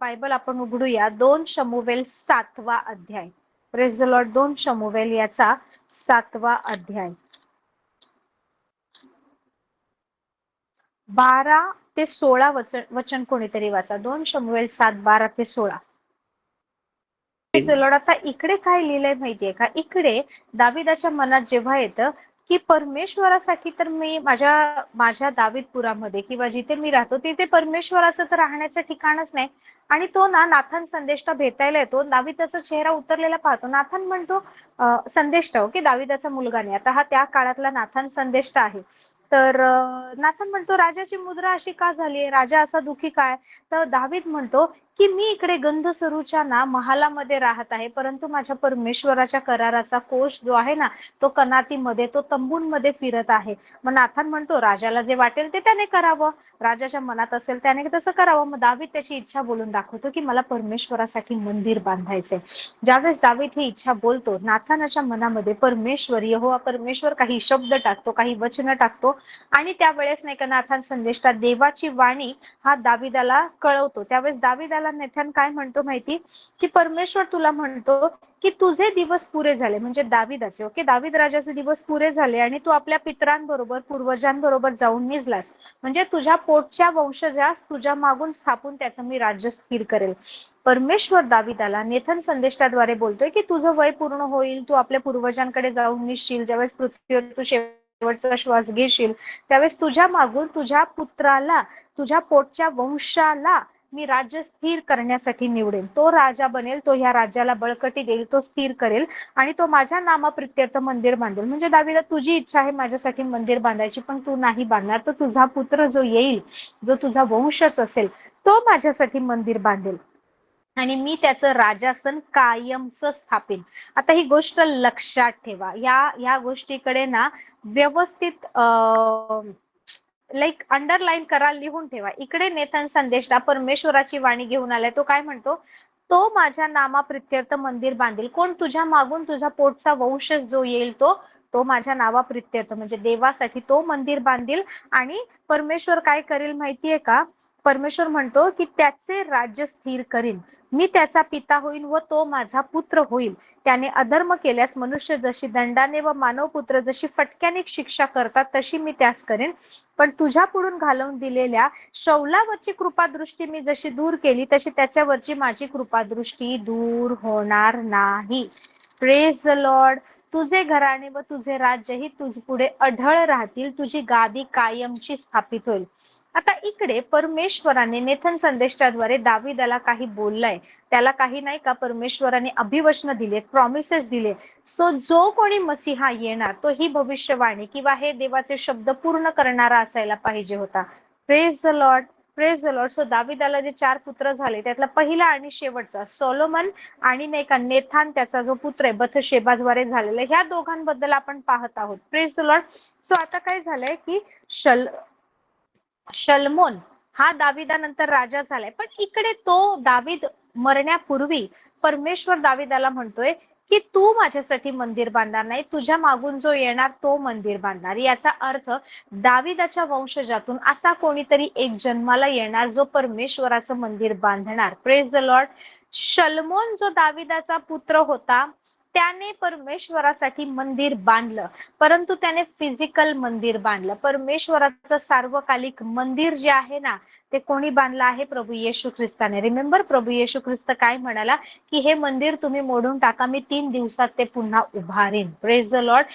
Bible आपण उघडूया 2 शमूएल 7वा अध्याय. Praise the Lord. 2 शमूएल याचा 7वा अध्याय 12 ते 16 वचन कोणीतरी वाचा. 2 शमूएल 7 12 ते 16. Praise the Lord. आता इकडे काय लिहिलंय माहितीये का? इकडे दाविदाच्या मनात जेव्हा येतं की परमेश्वरासाठी तर मी माझ्या दावीदपुरामध्ये किंवा जिथे मी राहतो तिथे परमेश्वराचं तर राहण्याचं ठिकाणच नाही. आणि तो ना नाथान संदेष्टा भेटायला येतो. दाविदाचा चेहरा उतरलेला पाहतो. नाथान म्हणतो संदेष्टा की दाविदाचा मुलगा नाही. आता हा त्या काळातला नाथान संदेष्टा आहे. तर नाथान म्हणतो राजाची मुद्रा अशी का झाली? राजा असा दुःखी काय? तर दावीद म्हणतो की मी इकडे गंधसरूच्या ना महालामध्ये राहत आहे, परंतु माझ्या परमेश्वराच्या कराराचा कोश जो आहे ना तो कनातीमध्ये, तो तंबूंमध्ये फिरत आहे. मग नाथान म्हणतो राजाला जे वाटेल ते त्याने करावं, राजाच्या मनात असेल त्याने तसं करावं. मग दावीद त्याची इच्छा बोलून दाखवतो की मला परमेश्वरासाठी मंदिर बांधायचंय. ज्यावेळेस दावीद ही इच्छा बोलतो, नाथानाच्या मनामध्ये परमेश्वर यहोवा परमेश्वर काही शब्द टाकतो, काही वचन टाकतो. आणि त्यावेळेस नाही का नाथान संदेष्टा देवाची वाणी हा दाविदाला कळवतो. त्यावेळेस दाविदाला नाथान काय म्हणतो माहिती की परमेश्वर तुला म्हणतो की तुझे दिवस पुरे झाले, म्हणजे दाविदाचे, ओके, दाविद राजाचे दिवस पुरे झाले आणि तू आपल्या पितरांबरोबर पूर्वजांबरोबर जाऊन निजलास, म्हणजे तुझ्या पोटच्या वंशजास तुझ्या मागून स्थापून त्याचं मी राज्य स्थिर करेल. परमेश्वर दाविदाला नेथन संदेष्टाद्वारे बोलतोय की तुझं वय पूर्ण होईल, तू आपल्या पूर्वजांकडे जाऊन निसशील, ज्यावेळेस पृथ्वीवर तू शेवटचा श्वास घेशील त्यावेळेस तुझ्या मागून तुझ्या पुत्राला, तुझ्या पोटच्या वंशाला मी राज्य स्थिर करण्यासाठी निवडेल. तो राजा बनेल, तो ह्या राज्याला बळकटी देईल, तो स्थिर करेल आणि तो माझ्या नामाप्रित्यर्थ मंदिर बांधेल. म्हणजे दाविदा तुझी इच्छा आहे माझ्यासाठी मंदिर बांधायची, पण तू नाही बांधणार, तर तुझा पुत्र जो येईल, जो तुझा वंशच असेल, तो माझ्यासाठी मंदिर बांधेल आणि मी त्याचं राजासन कायमचं स्थापिन. आता ही गोष्ट लक्षात ठेवा. या गोष्टीकडे ना व्यवस्थित लाईक अंडरलाईन करा, लिहून ठेवा. इकडे नेथन संदेष्टा परमेश्वराची वाणी घेऊन आलाय. तो काय म्हणतो? तो माझ्या नामाप्रित्यर्थ मंदिर बांधेल. कोण? तुझ्या मागून तुझा पोटचा वंशज जो येईल तो माझ्या नावाप्रित्यर्थ म्हणजे देवासाठी तो मंदिर बांधेल. आणि परमेश्वर काय करेल माहितीये का? परमेश्वर म्हणतो की त्याचे राज्य स्थिर करीन, मी त्याचा पिता होईन व तो माझा पुत्र होईल. त्याने अधर्म केल्यास मनुष्य जशी दंडाने व मानव पुत्र जशी फटक्याने शिक्षा करतात तशी मी त्यास करेन. पण तुझ्या पुढून घालवून दिलेल्या शौलावरची कृपादृष्टी मी जशी दूर केली तशी त्याच्यावरची माझी कृपादृष्टी दूर होणार नाही. Praise the Lord. तुझे घराणे व तुझे राज्यही तुझ पुढे अढळ राहतील, तुझी गादी कायमची स्थापित होईल. आता इकडे परमेश्वराने नेथन संदेशाद्वारे दाविदाला काही बोललाय, त्याला काही नाही का परमेश्वराने अभिवचन दिले, प्रॉमिसेस दिले. सो जो कोणी मसीहा येणार तो ही भविष्यवाणी किंवा हे देवाचे शब्द पूर्ण करणारा असायला पाहिजे होता. Praise the Lord. Praise the Lord. So दाविदाला जे 4 पुत्र झाले त्यातला पहिला आणि शेवटचा सोलोमन आणि नाही का नेथान त्याचा जो पुत्र आहे बथशेबाद्वारे झालेला, ह्या दोघांबद्दल आपण पाहत आहोत. Praise the Lord. सो आता काय झालंय की शल्मोन हा दाविदानंतर राजा झालाय, पण इकडे तो दावीद मरण्यापूर्वी परमेश्वर दाविदाला म्हणतोय की तू माझ्यासाठी मंदिर बांधणार नाही, तुझ्या मागून जो येणार तो मंदिर बांधणार. याचा अर्थ दाविदाच्या वंशजातून असा कोणीतरी एक जन्माला येणार जो परमेश्वराचं मंदिर बांधणार. Praise the Lord. शल्मोन जो दाविदाचा पुत्र होता त्याने परमेश्वरासाठी मंदिर बांधलं, परंतु त्याने फिजिकल मंदिर बांधलं. परमेश्वराचं सार्वकालिक मंदिर जे आहे ना ते कोणी बांधलं आहे? प्रभू येशू ख्रिस्ताने. रिमेंबर, प्रभू येशू ख्रिस्त काय म्हणाला की हे मंदिर तुम्ही मोडून टाका, मी 3 दिवसात ते पुन्हा उभारेन. Praise the Lord.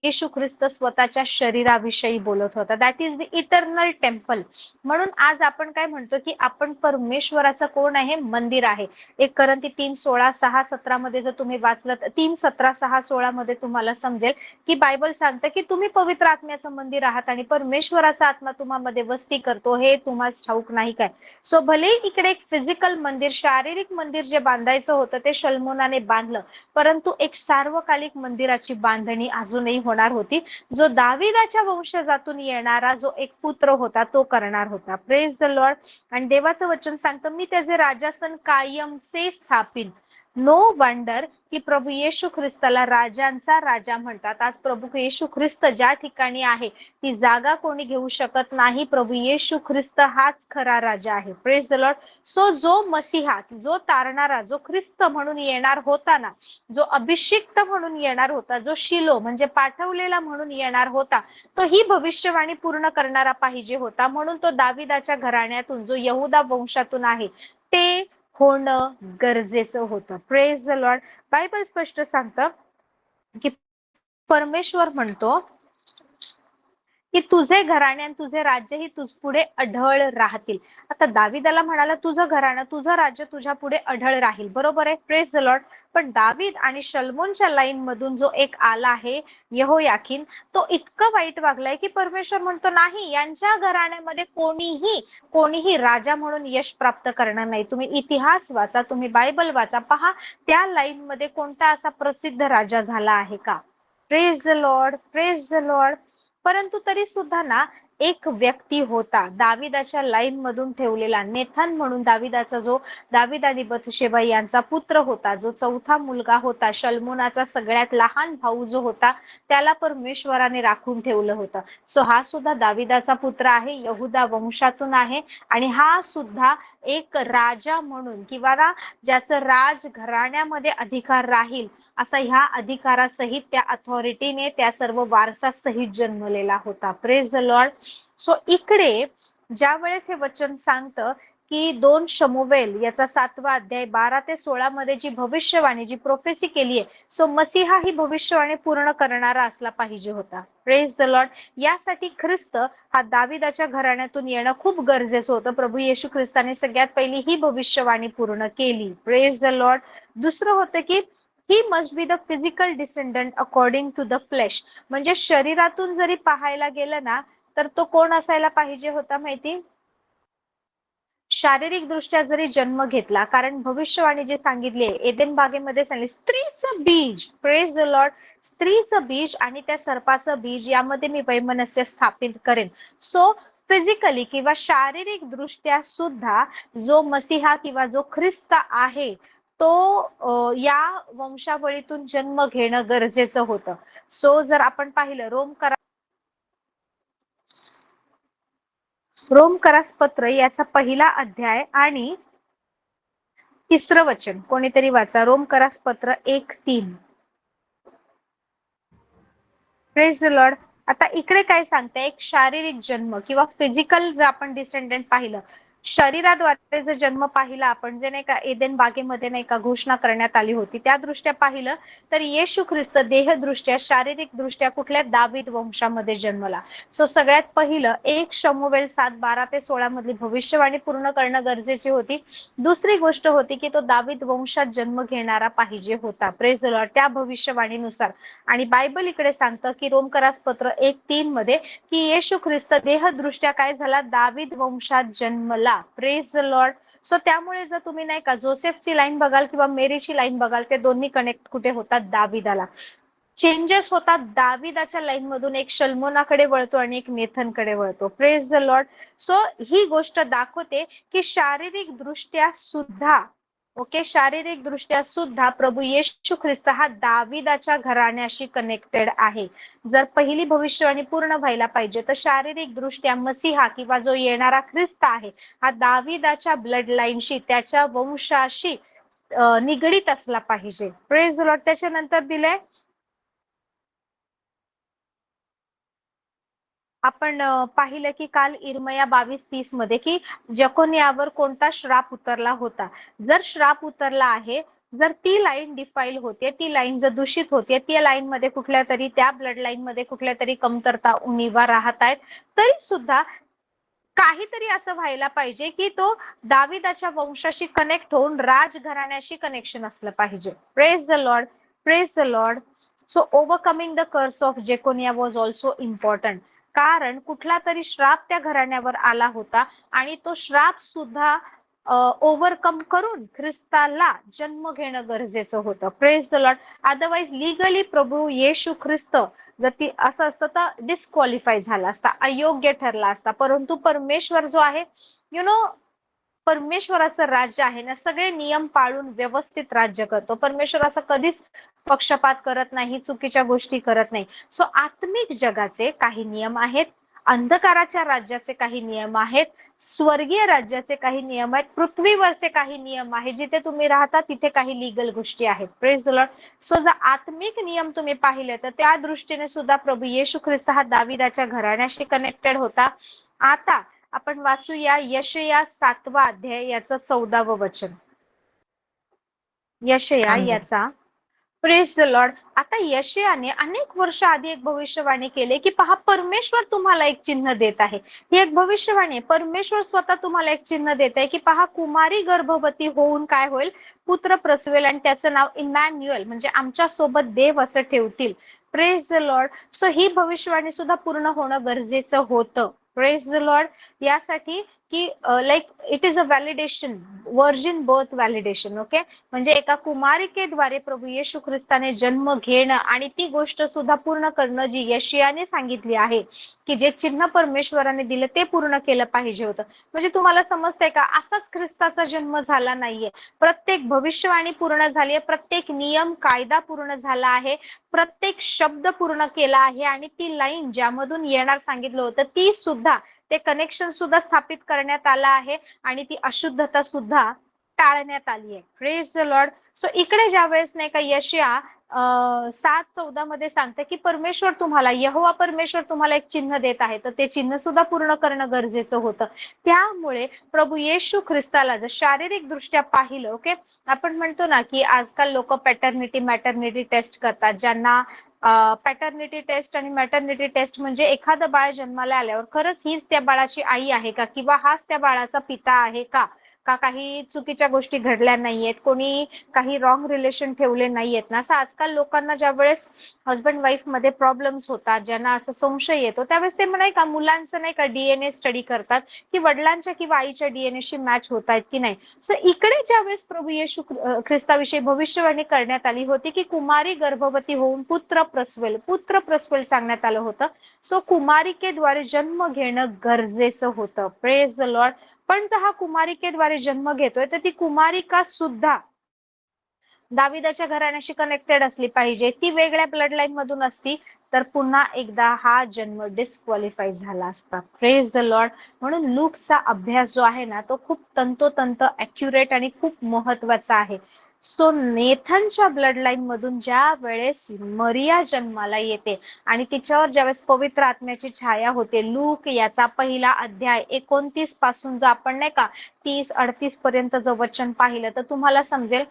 येशू ख्रिस्त स्वतःच्या शरीराविषयी बोलत होता. That is the eternal temple. म्हणून आज आपण काय म्हणतो की आपण परमेश्वराचं कोण आहे? मंदिर आहे. 1 करंती 3:16-6-17 मध्ये जर तुम्ही वाचलं 3:17-6-16 मध्ये तुम्हाला समजेल की बायबल सांगतं की तुम्ही पवित्र आत्म्याचं मंदिर आहात आणि परमेश्वराचा आत्मा तुम्हाला वस्ती करतो, हे तुम्हाला ठाऊक नाही काय? सो भले इकडे एक फिजिकल मंदिर, शारीरिक मंदिर जे बांधायचं होतं ते शल्मोनाने बांधलं, परंतु एक सार्वकालिक मंदिराची बांधणी अजूनही होणार होती, जो दाविदाच्या वंशजातून येणारा जो एक पुत्र होता तो करणार होता. Praise the lord. आणि देवाचं वचन सांगतं मी त्याचे राजासन कायमचे स्थापिन. नो वंडर की प्रभू येशू ख्रिस्ताला राजांचा राजा म्हणतात. आज प्रभू येशू ख्रिस्त ज्या ठिकाणी आहे ती जागा कोणी घेऊ शकत नाही. प्रभू येशू ख्रिस्त हाच खरा राजा आहे. Praise the Lord. सो जो मसीहा, जो तारणारा, जो ख्रिस्त म्हणून येणार होता ना, जो अभिषिक्त म्हणून येणार होता, जो शिलो म्हणजे पाठवलेला म्हणून येणार होता, तो ही भविष्यवाणी पूर्ण करणारा पाहिजे होता. म्हणून तो दाविदाच्या घराण्यातून, जो यहुदा वंशातून आहे, ते होणं गरजेचं होतं. Praise the Lord. बायबल स्पष्ट सांगतं की परमेश्वर म्हणतो की तुझे घराणे आणि तुझे राज्य ही तुझ पुढे अढळ राहतील. आता दाविदाला म्हणाला तुझं घराणं, तुझं राज्य तुझ्या पुढे अढळ राहील. बरोबर आहे. Praise the Lord. पण दावीद आणि शल्मोनच्या लाईन मधून जो एक आला आहे यहोयाकीन, तो इतकं वाईट वागलाय की परमेश्वर म्हणतो नाही, यांच्या घराण्यामध्ये कोणीही राजा म्हणून यश प्राप्त करणार नाही. तुम्ही इतिहास वाचा, तुम्ही बायबल वाचा, पहा त्या लाईन मध्ये कोणता असा प्रसिद्ध राजा झाला आहे का? Praise the Lord. Praise the Lord. परंतु तरी सुद्धा ना, एक व्यक्ती होता दाविदाच्या लाईन मधून ठेवलेला, नेथन म्हणून दाविदाचा, जो दाविद आणि बथशेबा यांचा पुत्र होता, जो चौथा मुलगा होता, शल्मोनाचा सगळ्यात लहान भाऊ जो होता, त्याला परमेश्वराने राखून ठेवलं होतं. सो हा सुद्धा दाविदाचा पुत्र आहे, यहुदा वंशातून आहे, आणि हा सुद्धा एक राजा म्हणून किंवा ना ज्याचं राज घराण्यामध्ये अधिकार राहील असा ह्या अधिकारासहित, त्या अथॉरिटीने, त्या सर्व वारसा सहित जन्मलेला होता. Praise the Lord. सो इकडे ज्या वेळेस हे वचन सांगतं की 2 शमूएल याचा 7वा अध्याय 12 ते 16 मध्ये जी भविष्यवाणी, जी प्रोफेसी केली आहे, सो मसीहा ही भविष्यवाणी पूर्ण करणारा असला पाहिजे होता. Praise the Lord. यासाठी ख्रिस्त हा दाविदाच्या घराण्यातून येणं खूप गरजेचं होतं. प्रभू येशू ख्रिस्ताने सगळ्यात पहिली ही भविष्यवाणी पूर्ण केली. Praise the Lord. दुसरं होतं की he must be the physical descendant according to the flesh. म्हणजे शरीरातून जरी पाहायला गेलं ना, तर तो कोण असायला पाहिजे होता माहिती? शारीरिक दृष्ट्या जरी जन्म घेतला, कारण भविष्यवाणी जे सांगितली एदेन बागेमध्ये सांगितले, स्त्रीचं बीज, प्रेज द लॉर्ड, स्त्रीचं बीज आणि त्या सर्पाचं बीज यामध्ये मी वैमनस्य स्थापित करेन. सो फिजिकली किंवा शारीरिक दृष्ट्या सुद्धा जो मसीहा किंवा जो ख्रिस्त आहे तो या वंशावळीतून जन्म घेणं गरजेचं होतं. सो जर आपण पाहिलं रोमकरास पत्र याचा पहिला अध्याय आणि 3रं वचन कोणीतरी वाचा. रोमकरास पत्र 1:3. Praise the Lord. आता इकडे काय सांगते, एक शारीरिक जन्म किंवा फिजिकल जर आपण डिसेंडंट पाहिलं, शरीराद्वारे जर जन्म पाहिला आपण, जे नाही का एदेन बागेमध्ये नाही का घोषणा करण्यात आली होती, त्या दृष्ट्या पाहिलं तर येशू ख्रिस्त देहदृष्ट्या, शारीरिक दृष्ट्या कुठल्या? दावीद वंशामध्ये जन्मला. सो सगळ्यात पहिलं 1 शमूएल 7:12 ते 16 मधली भविष्यवाणी पूर्ण करणं गरजेची होती. दुसरी गोष्ट होती की तो दावीद वंशात जन्म घेणारा पाहिजे होता. Praise the Lord. त्या भविष्यवाणीनुसार आणि बायबल इकडे सांगतं की रोमकरास पत्र 1:3 मध्ये की येशू ख्रिस्त देहदृष्ट्या काय झाला? दावीद वंशात जन्मला. Praise the Lord. सो त्यामुळे जर तुम्ही नाही का जोसेफची लाईन बघाल किंवा मेरीची लाईन बघाल, ते दोन्ही कनेक्ट कुठे होतात? दाविदाला. चेंजेस होतात दाविदाच्या लाईन मधून, एक शल्मोनाकडे वळतो आणि एक नेथनकडे वळतो. Praise the Lord. सो ही गोष्ट दाखवते की शारीरिक दृष्ट्या सुद्धा, ओके, शारीरिक दृष्ट्या सुद्धा प्रभू येशू ख्रिस्त हा दाविदाच्या घराण्याशी कनेक्टेड आहे. जर पहिली भविष्यवाणी पूर्ण व्हायला पाहिजे तर शारीरिक दृष्ट्या मसीहा किंवा जो येणारा ख्रिस्त आहे हा दाविदाच्या ब्लड लाईनशी, त्याच्या वंशाशी निगडीत असला पाहिजे. Praise the Lord. त्याच्यानंतर दिलंय आपण पाहिलं की काल इर्मया 22:30 मध्ये की जकोनियावर कोणता श्राप उतरला होता. जर श्राप उतरला आहे, जर ती लाईन डिफाईल होते, ती लाईन जर दूषित होते, त्या लाईन मध्ये कुठल्या तरी, त्या ब्लड लाईन मध्ये कुठल्या तरी कमतरता, उणिवा राहत आहेत, तरी सुद्धा काहीतरी असं व्हायला पाहिजे की तो दाविदाच्या वंशाशी कनेक्ट होऊन राजघराण्याशी कनेक्शन असलं पाहिजे. Praise the Lord. Praise the Lord. So overcoming the curse of Jeconiah was also important. कारण कुठला तरी श्राप त्या घराण्यावर आला होता आणि तो श्राप सुद्धा ओव्हरकम करून ख्रिस्ताला जन्म घेणं गरजेचं होतं. Praise the lord. Otherwise legally प्रभू येशू ख्रिस्त जर ती असं असतं तर डिस्क्वालिफाय झाला असता, अयोग्य ठरला असता. परंतु परमेश्वर जो आहे, यु नो, परमेश्वराचं राज्य आहे ना, सगळे नियम पाळून व्यवस्थित राज्य करतो. परमेश्वर असं कधीच पक्षपात करत नाही, चुकीच्या गोष्टी करत नाही. सो आत्मिक जगाचे काही नियम आहेत, अंधकाराच्या राज्याचे काही नियम आहेत, स्वर्गीय राज्याचे काही नियम आहेत, पृथ्वीवरचे काही नियम आहेत. जिथे तुम्ही राहता तिथे काही लीगल गोष्टी आहेत. Praise the Lord. सो जर आत्मिक नियम तुम्ही पाहिले तर त्या दृष्टीने सुद्धा प्रभू येशू ख्रिस्त हा दाविदाच्या घराण्याशी कनेक्टेड होता. आता आपण वाचूया यशया 7वा अध्याय याचं 14वं वचन. यशया चांगलं. याचा प्रेज द लॉर्ड. आता यशयाने अनेक वर्ष आधी एक भविष्यवाणी केले की पहा, परमेश्वर तुम्हाला एक चिन्ह देत आहे. ही एक भविष्यवाणी आहे. परमेश्वर स्वतः तुम्हाला एक चिन्ह देत आहे की पहा, कुमारी गर्भवती होऊन काय होईल, पुत्र प्रसवेल आणि त्याचं नाव इमॅन्युअल म्हणजे आमच्या सोबत देव असं ठेवतील. Praise the Lord. सो ही भविष्यवाणी सुद्धा पूर्ण होणं गरजेचं होतं. Praise the Lord. यासाठी की like it is a validation, virgin birth validation. Okay, म्हणजे एका कुमारिकेद्वारे प्रभू येशू ख्रिस्ताने जन्म घेणं आणि ती गोष्ट सुद्धा पूर्ण करणं जी यशयाने सांगितली आहे की जे चिन्ह परमेश्वराने दिलं ते पूर्ण केलं पाहिजे होतं. म्हणजे तुम्हाला समजतंय का, असाच ख्रिस्ताचा जन्म झाला नाहीये. प्रत्येक भविष्यवाणी पूर्ण झाली आहे, प्रत्येक नियम कायदा पूर्ण झाला आहे, प्रत्येक शब्द पूर्ण केला आहे आणि ती लाईन ज्यामधून येणार सांगितलं होतं ती सुद्धा, ते कनेक्शन सुद्धा स्थापित करण्यात आलं आहे आणि ती अशुद्धता सुद्धा टाळण्यात आली आहे. Praise the Lord. सो इकडे ज्या वेळेस नाही का यशया 7:14 मध्ये सांगते की परमेश्वर तुम्हाला, यहोवा परमेश्वर तुम्हाला एक चिन्ह देत आहे, तर ते चिन्ह सुद्धा पूर्ण करणं गरजेचं होतं. त्यामुळे प्रभू येशू ख्रिस्ताला जर शारीरिक दृष्ट्या पाहिलं, ओके, आपण म्हणतो ना की आजकाल लोक पॅटर्निटी मॅटर्निटी टेस्ट करतात, ज्यांना पॅटर्निटी टेस्ट आणि मॅटर्निटी टेस्ट म्हणजे एखादं बाळ जन्माला आल्यावर खरंच हीच त्या बाळाची आई आहे का, किंवा हाच त्या बाळाचा पिता आहे का, का काही चुकीच्या गोष्टी घडल्या नाहीयेत, कोणी काही रॉंग रिलेशन ठेवले नाहीयेत ना. असं आजकाल लोकांना ज्या वेळेस हजबंड वाईफ मध्ये प्रॉब्लेम्स होतात, ज्यांना असं संशय येतो, त्यावेळेस ते नाही का मुलांचं नाही का डीएनए स्टडी करतात की वडिलांच्या किंवा आईच्या डीएनएशी मॅच होत आहेत की नाही. सो इकडे ज्यावेळेस प्रभू येशू ख्रिस्ताविषयी भविष्यवाणी करण्यात आली होती की कुमारी गर्भवती होऊन पुत्र प्रसवेल सांगण्यात आलं होतं. सो कुमारिकेद्वारे जन्म घेणं गरजेचं होतं. Praise the Lord. पण जर हा कुमारिकेद्वारे जन्म घेतोय तर ती कुमारिका सुद्धा दाविदाच्या घराण्याशी कनेक्टेड असली पाहिजे. ती वेगळ्या ब्लड लाईन मधून असती तर पुन्हा एकदा हा जन्म डिस्क्वालिफाय झाला असता. Praise the Lord. म्हणून लूकचा अभ्यास जो आहे ना, तो खूप तंतोतंत ॲक्युरेट आणि खूप महत्वाचा आहे. सो नेथनच्या ब्लड लाईन मधून ज्या वेळेस मरिया जन्माला येते आणि तिच्यावर ज्यावेळेस पवित्र आत्म्याची छाया होते, लूक याचा पहिला अध्याय 29 पासून जर आपण नाही का 30-38 पर्यंत जर वचन पाहिलं तर तुम्हाला समजेल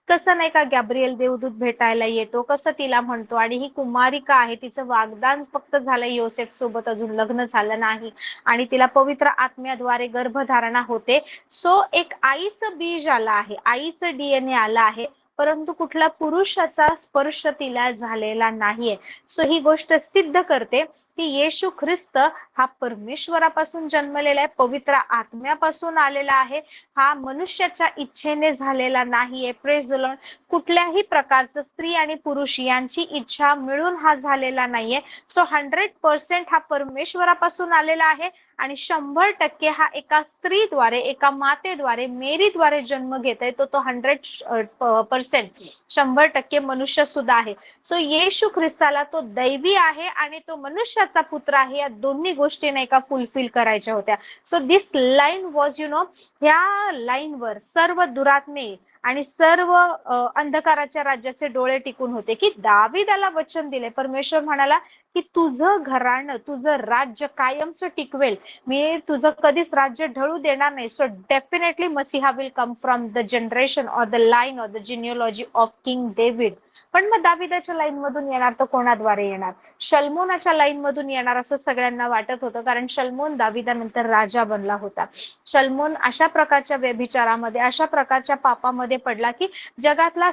कसं नाही का गॅब्रिएल देवदूत भेटायला येतो, कसं तिला म्हणतो, आणि ही कुमारिका आहे, तिचं वागदान फक्त झालंय योसेफ सोबत, अजून लग्न झालं नाही आणि तिला पवित्र आत्म्याद्वारे गर्भधारणा होते. सो एक आईचं बीज आलं आहे, आईचं डीएनए आलं आहे, परंतु कुठला पुरुषाचा स्पर्श तिला झालेला नाहीये. सो ही गोष्ट सिद्ध करते की येशू ख्रिस्त हा परमेश्वरापासून जन्मलेला आहे, पवित्र आत्म्यापासून आलेला आहे, हा मनुष्याच्या इच्छेने झालेला नाहीये. Praise the Lord. कुठल्याही प्रकारचं स्त्री आणि पुरुष यांची इच्छा मिळून हा झालेला नाहीये. सो 100% हा परमेश्वरापासून आलेला आहे आणि 100% हा एका स्त्रीद्वारे, एका मातेद्वारे, मेरीद्वारे जन्म घेत आहे, तो 100% 100% मनुष्य सुद्धा आहे. सो येशू ख्रिस्ताला तो दैवी आहे आणि तो मनुष्याचा पुत्र आहे, या दोन्ही गोष्टी नाही का फुलफिल करायच्या होत्या. सो दिस लाईन वॉज ह्या लाईनवर सर्व दुरात्मे आणि सर्व अंधकाराच्या राज्याचे डोळे टिकून होते की दाविदाला वचन दिले, परमेश्वर म्हणाला की तुझं घराणं, तुझं राज्य कायमचं टिकवेल, मी तुझं कधीच राज्य ढळू देणार नाही. सो डेफिनेटली मसीहा will come from the generation or the line or the genealogy of king David. पण मग दाविदाच्या लाईन मधून येणार तर कोणाद्वारे येणार? शल्मोनाच्या लाईन मधून येणार असं सगळ्यांना वाटत होतं, कारण शल्मोन दाविदानंतर राजा बनला होता. शल्मोन अशा प्रकारच्या व्यभिचारामध्ये, अशा प्रकारच्या पापामध्ये पडला की जगातला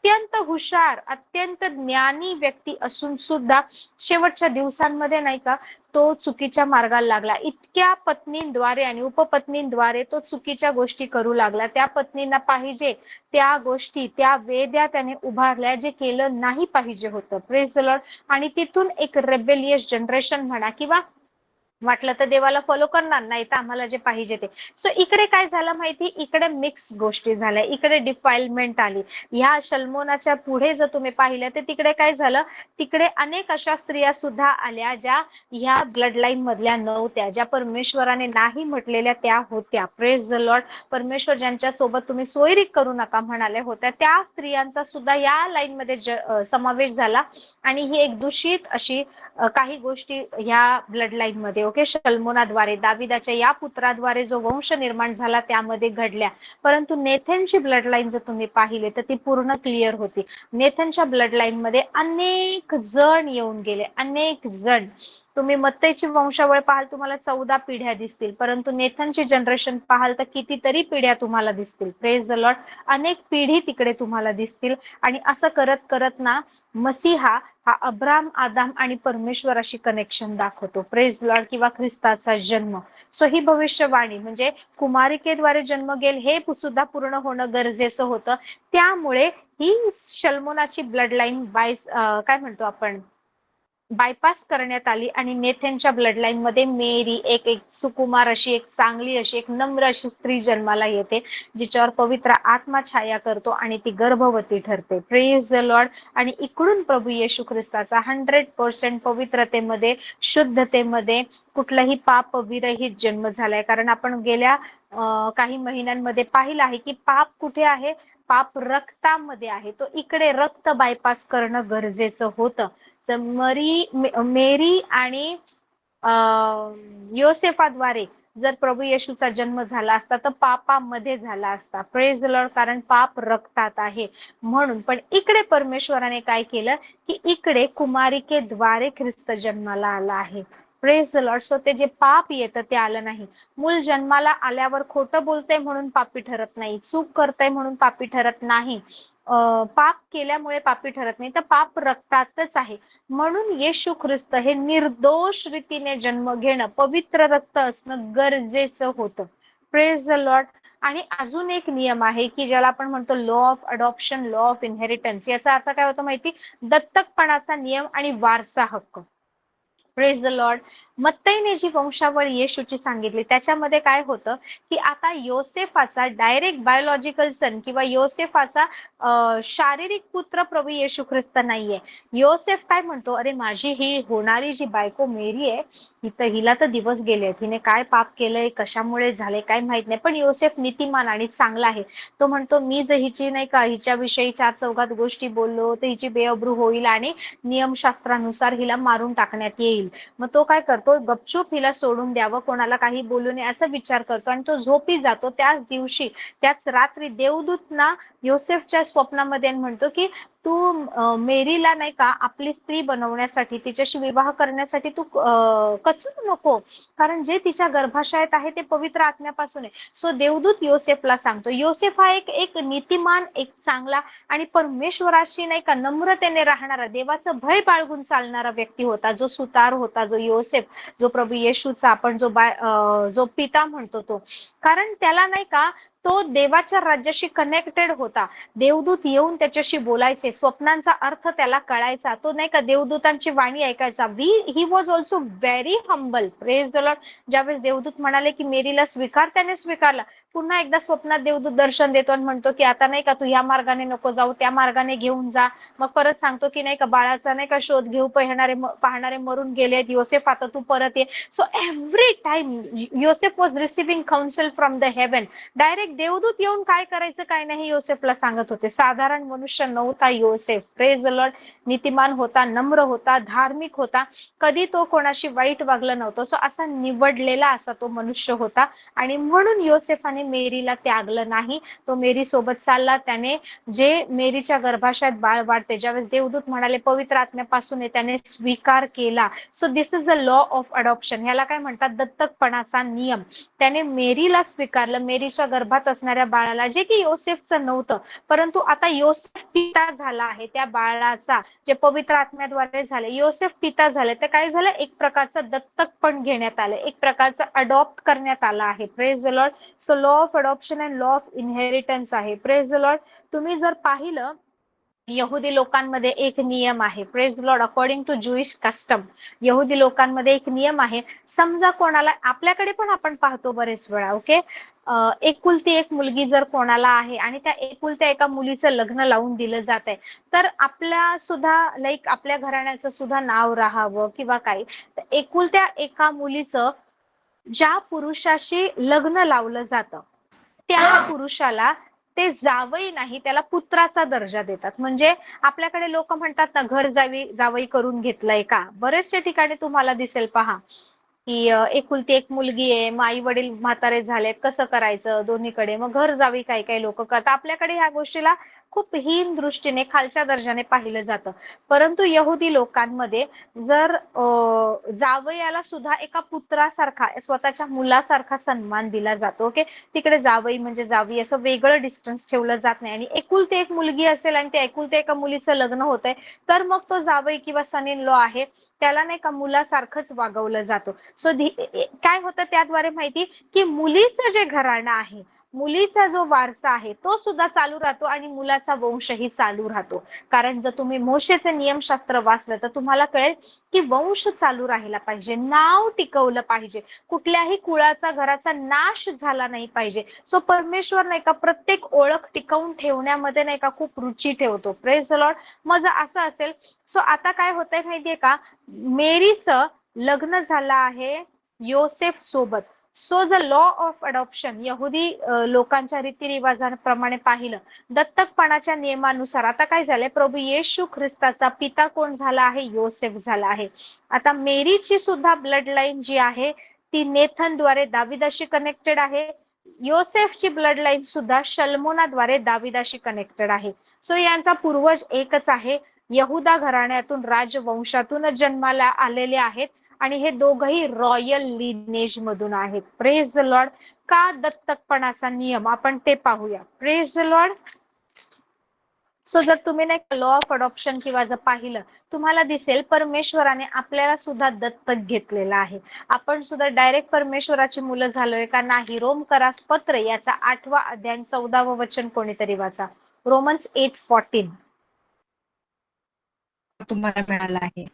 अत्यंत हुशार, अत्यंत ज्ञानी व्यक्ती असून सुद्धा शेवटच्या दिवसांमध्ये नाही का तो चुकीच्या मार्गाला लागला. इतक्या पत्नींद्वारे आणि उपपत्नींद्वारे तो चुकीच्या गोष्टी करू लागला. त्या पत्नींना पाहिजे त्या गोष्टी, त्या वेद्या त्याने उभारल्या, जे केलं नाही पाहिजे होतं. Praise the lord. आणि तिथून एक रेबेलियस जनरेशन म्हणा किंवा वाटलं तर देवाला फॉलो करणार, नाही तर आम्हाला जे पाहिजे ते. सो इकडे काय झालं माहिती, इकडे मिक्स गोष्टी झाल्या, इकडे डिफाईलमेंट आली. ह्या शल्मोनाच्या पुढे जर तुम्ही पाहिलं तर तिकडे काय झालं, तिकडे अनेक अशा स्त्रिया सुद्धा आल्या ज्या ह्या ब्लड लाईन मधल्या नव्हत्या, ज्या परमेश्वराने नाही म्हटलेल्या त्या होत्या. Praise the Lord. परमेश्वर ज्यांच्या सोबत तुम्ही सोयरीक करू नका म्हणाले होत्या, त्या स्त्रियांचा सुद्धा या लाईन मध्ये समावेश झाला. आणि ही एक दूषित अशी काही गोष्टी ह्या ब्लड लाईन मध्ये, ओके, शल्मोनाद्वारे, दाविदाच्या या पुत्राद्वारे जो वंश निर्माण झाला त्यामध्ये घडल्या. परंतु नेथनची ब्लड लाईन जर तुम्ही पाहिले तर ती पूर्ण क्लिअर होती. नेथनच्या ब्लड लाईन मध्ये अनेक जण येऊन गेले, अनेक जण. तुम्ही मत्तईची वंशावळ पाहाल तुम्हाला 14 पिढ्या दिसतील, परंतु नेथनची जनरेशन पाहाल तर कितीतरी पिढ्या तुम्हाला दिसतील. Praise the Lord. अनेक पिढी तिकडे तुम्हाला दिसतील. आणि असं करत करत ना मसीहा हा अब्राम, आदाम आणि परमेश्वराशी कनेक्शन दाखवतो. Praise Lord. किंवा ख्रिस्ताचा जन्म. सो ही भविष्यवाणी म्हणजे कुमारिकेद्वारे जन्म घेईल हे सुद्धा पूर्ण होणं गरजेचं होतं. त्यामुळे ही शल्मोनाची ब्लड लाईन काय म्हणतो आपण, बायपास करण्यात आली आणि नेथनच्या ब्लड लाईन मध्ये मेरी एक एक सुकुमार अशी, एक चांगली अशी, एक नम्र अशी स्त्री जन्माला येते, जिच्यावर पवित्र आत्मा छाया करतो आणि ती गर्भवती ठरते. Praise the lord. आणि इकडून प्रभू येशू ख्रिस्ताचा 100% पवित्रतेमध्ये, शुद्धतेमध्ये, कुठलाही पाप विरहित जन्म झालाय. कारण आपण गेल्या काही महिन्यांमध्ये पाहिलं आहे की पाप कुठे आहे, पाप रक्तामध्ये आहे. तो इकडे रक्त बायपास करणं गरजेचं होतं. मेरी आणि योसेफाद्वारे जर प्रभू येशूचा जन्म झाला असता तर पापामध्ये झाला असता. Praise the Lord. कारण पाप रक्तात आहे म्हणून. पण इकडे परमेश्वराने काय केलं की इकडे कुमारिकेद्वारे ख्रिस्त जन्माला आला आहे. Praise the Lord. सो ते जे पाप येतं ते आलं नाही. मूल जन्माला आल्यावर खोटं बोलतंय म्हणून पापी ठरत नाही, चूक करतंय म्हणून पापी ठरत नाही, पाप केल्यामुळे पापी ठरत नाही, तर पाप रक्तातच आहे. म्हणून येशू ख्रिस्त हे निर्दोष रीतीने जन्म घेणं, पवित्र रक्त असणं गरजेचं होतं. Praise the lord. आणि अजून एक नियम आहे की ज्याला आपण म्हणतो law of adoption, law of inheritance. याचा अर्थ काय होतं माहिती, दत्तकपणाचा नियम आणि वारसा हक्क. Praise the lord. मत्तईने जी वंशावळ येशूची सांगितली त्याच्यामध्ये काय होतं की आता योसेफाचा डायरेक्ट बायोलॉजिकल सन किंवा योसेफाचा शारीरिक पुत्र प्रभू येशू ख्रिस्त नाहीये. योसेफ काय म्हणतो, अरे माझी ही होणारी जी बायको मेरी आहे, हिला तर दिवस गेले, हिने काय पाप केलंय, कशामुळे झाले काय माहित नाही, पण योसेफ नीतिमान आणि चांगला आहे. तो म्हणतो मी जर हिची नाही का हिच्याविषयी चार चौघात गोष्टी बोललो तर हिची बेअब्रू होईल आणि नियमशास्त्रानुसार हिला मारून टाकण्यात येईल. मग तो काय करतो, गपचूप हिला सोडून द्यावं, कोणाला काही बोलू नये असा विचार करतो आणि तो झोपी जातो. त्याच दिवशी, त्याच रात्री देवदूत ना योसेफच्या स्वप्नामध्ये म्हणतो की तू मेरीला नाही का आपली स्त्री बनवण्यासाठी, तिच्याशी विवाह करण्यासाठी तू कचू नको, कारण जे तिच्या गर्भाशयात आहे ते पवित्र आत्म्यापासून आहे. सो देवदूत योसेफला सांगतो. योसेफ हा एक नीतिमान, एक चांगला आणि परमेश्वराशी नाही का नम्रतेने राहणारा, देवाचं भय बाळगून चालणारा व्यक्ती होता, जो सुतार होता, जो योसेफ, जो प्रभू येशूचा आपण जो पिता म्हणतो तो. कारण त्याला नाही का तो देवाच्या राज्याशी कनेक्टेड होता. देवदूत येऊन त्याच्याशी बोलायचे, स्वप्नांचा अर्थ त्याला कळायचा, तो नाही का देवदूतांची वाणी ऐकायचा. He was also very humble. Praise the Lord. ज्यावेळेस देवदूत म्हणाले की मेरीला स्वीकार, त्याने स्वीकारला. पुन्हा एकदा स्वप्नात देवदूत दर्शन देतो आणि म्हणतो की आता नाही का तू या मार्गाने नको जाऊ, त्या मार्गाने घेऊन जा. मग परत सांगतो की नाही का बाळाचा नाही का शोध घेऊ, पाहणारे मरून गेले, योसेफ आता तू परत ये. सो एव्हरी टाइम योसेफ was receiving council from the haven. Direct देवदूत येऊन काय करायचं काय नाही योसेफला सांगत होते. साधारण मनुष्य नव्हता योसेफ. Praise the Lord. नीतिमान होता, नम्र होता, धार्मिक होता, कधी तो कोणाशी वाईट वागला नव्हतं. सो असा निवडलेला असा तो मनुष्य होता आणि म्हणून योसेफाने मेरीला त्यागलं नाही. तो मेरी सोबत चालला. त्याने जे मेरीच्या गर्भाशयात बाळ वाढते, ज्यावेळेस देवदूत म्हणाले पवित्र आत्म्यापासून त्याने स्वीकार केला. So this is a law of adoption. ह्याला काय म्हणतात, दत्तकपणाचा नियम. त्याने मेरीला स्वीकारलं, मेरीच्या गर्भात असणाऱ्या बाळाला, जे की योसेफचं नव्हतं, परंतु आता योसेफ पिता झाला आहे त्या बाळाचा, जे पवित्र आत्म्याद्वारे झाले. योसेफ पिता झाले तर काय झालं, एक प्रकारचं दत्तक पण घेण्यात आलं, एक प्रकारचं अडॉप्ट करण्यात आलं आहे. Praise the Lord. So law of adoption and law of inheritance आहे. Praise the lord. तुम्ही जर पाहिलं यहुदी लोकांमध्ये एक नियम आहे, praise lord, according to Jewish custom. यहुदी लोकांमध्ये एक नियम आहे. समजा कोणाला, आपल्याकडे पण आपण पाहतो बरेच वेळा, ओके, एकुलती एक मुलगी जर कोणाला आहे आणि त्या एकुलत्या एका मुलीचं लग्न लावून दिलं जात आहे, तर आपल्या सुद्धा लाईक आपल्या घराण्याचं सुद्धा नाव राहावं किंवा काही, तर एकुलत्या एका मुलीचं ज्या पुरुषाशी लग्न लावलं जातं त्या पुरुषाला ते जावई नाही, त्याला पुत्राचा दर्जा देतात. म्हणजे आपल्याकडे लोक म्हणतात ना, घर जावई करून घेतलंय का, बरेचशा ठिकाणी तुम्हाला दिसेल पहा की एकुलती एक मुलगी आहे, मग आई वडील म्हातारे झालेत, कसं करायचं दोन्हीकडे, मग घर जावी काही काही लोक करतात. आपल्याकडे ह्या गोष्टीला खूप हीन दृष्टीने, खालच्या दर्जाने पाहिलं जातं. परंतु यहुदी लोकांमध्ये जर जावयाला सुद्धा एका पुत्रासारखा, स्वतःच्या मुलासारखा सन्मान दिला जातो. ओके, तिकडे जावई म्हणजे जावी असं वेगळं डिस्टन्स ठेवलं जात नाही. आणि एकुलती एक मुलगी असेल आणि त्या एकुलत्या एका मुलीचं लग्न होत आहे, तर मग तो जावई किंवा सन इन लॉ आहे, त्याला नाही का मुलासारखंच वागवलं जातं. सो काय होतं त्याद्वारे माहिती, की मुलीचं जे घराणं आहे, मुलीचा जो वारसा आहे तो सुद्धा चालू राहतो आणि मुलाचा वंशही चालू राहतो. कारण जर तुम्ही मोशेचे नियमशास्त्र वाचलं तर तुम्हाला कळेल की वंश चालू राहिला पाहिजे, नाव टिकवलं पाहिजे, कुठल्याही कुळाचा घराचा नाश झाला नाही पाहिजे. सो परमेश्वर नाही का प्रत्येक ओळख टिकवून ठेवण्यामध्ये नाही का खूप रुची ठेवतो. Praise the Lord. मग असं असेल, सो आता काय होतंय माहितीये का, मेरीचं लग्न झालं आहे योसेफ सोबत. So the law of adoption, यहुदी लोकांच्या रीतिरिवाजाप्रमाणे पाहिलं, दत्तकपणाच्या नियमानुसार आता काय झालंय, प्रभू येशू ख्रिस्ताचा पिता कोण झाला आहे, योसेफ झाला आहे. आता मेरीची सुद्धा ब्लड लाईन जी आहे ती नेथनद्वारे दाविदाशी कनेक्टेड आहे. योसेफची ब्लड लाईन सुद्धा शल्मोनाद्वारे दाविदाशी कनेक्टेड आहे. सो यांचा पूर्वज एकच आहे, यहुदा घराण्यातून, राजवंशातूनच जन्माला आलेले आहेत आणि हे दोघही रॉयल लिनेज मधून आहेत. Praise the Lord. का दत्तकपणाचा नियम, आपण ते पाहूया. Praise the Lord. सो जर तुम्ही नाही लॉ ऑफ अडॉप्शन किंवा जर पाहिलं, तुम्हाला दिसेल परमेश्वराने आपल्याला सुद्धा दत्तक घेतलेलं आहे. आपण सुद्धा डायरेक्ट परमेश्वराची मुलं झालोय का नाही. रोमकरास पत्र याचा 8वा अध्याय 14वं वचन कोणीतरी वाचा. रोमन्स 8:14. तुम्हाला मिळाला आहे.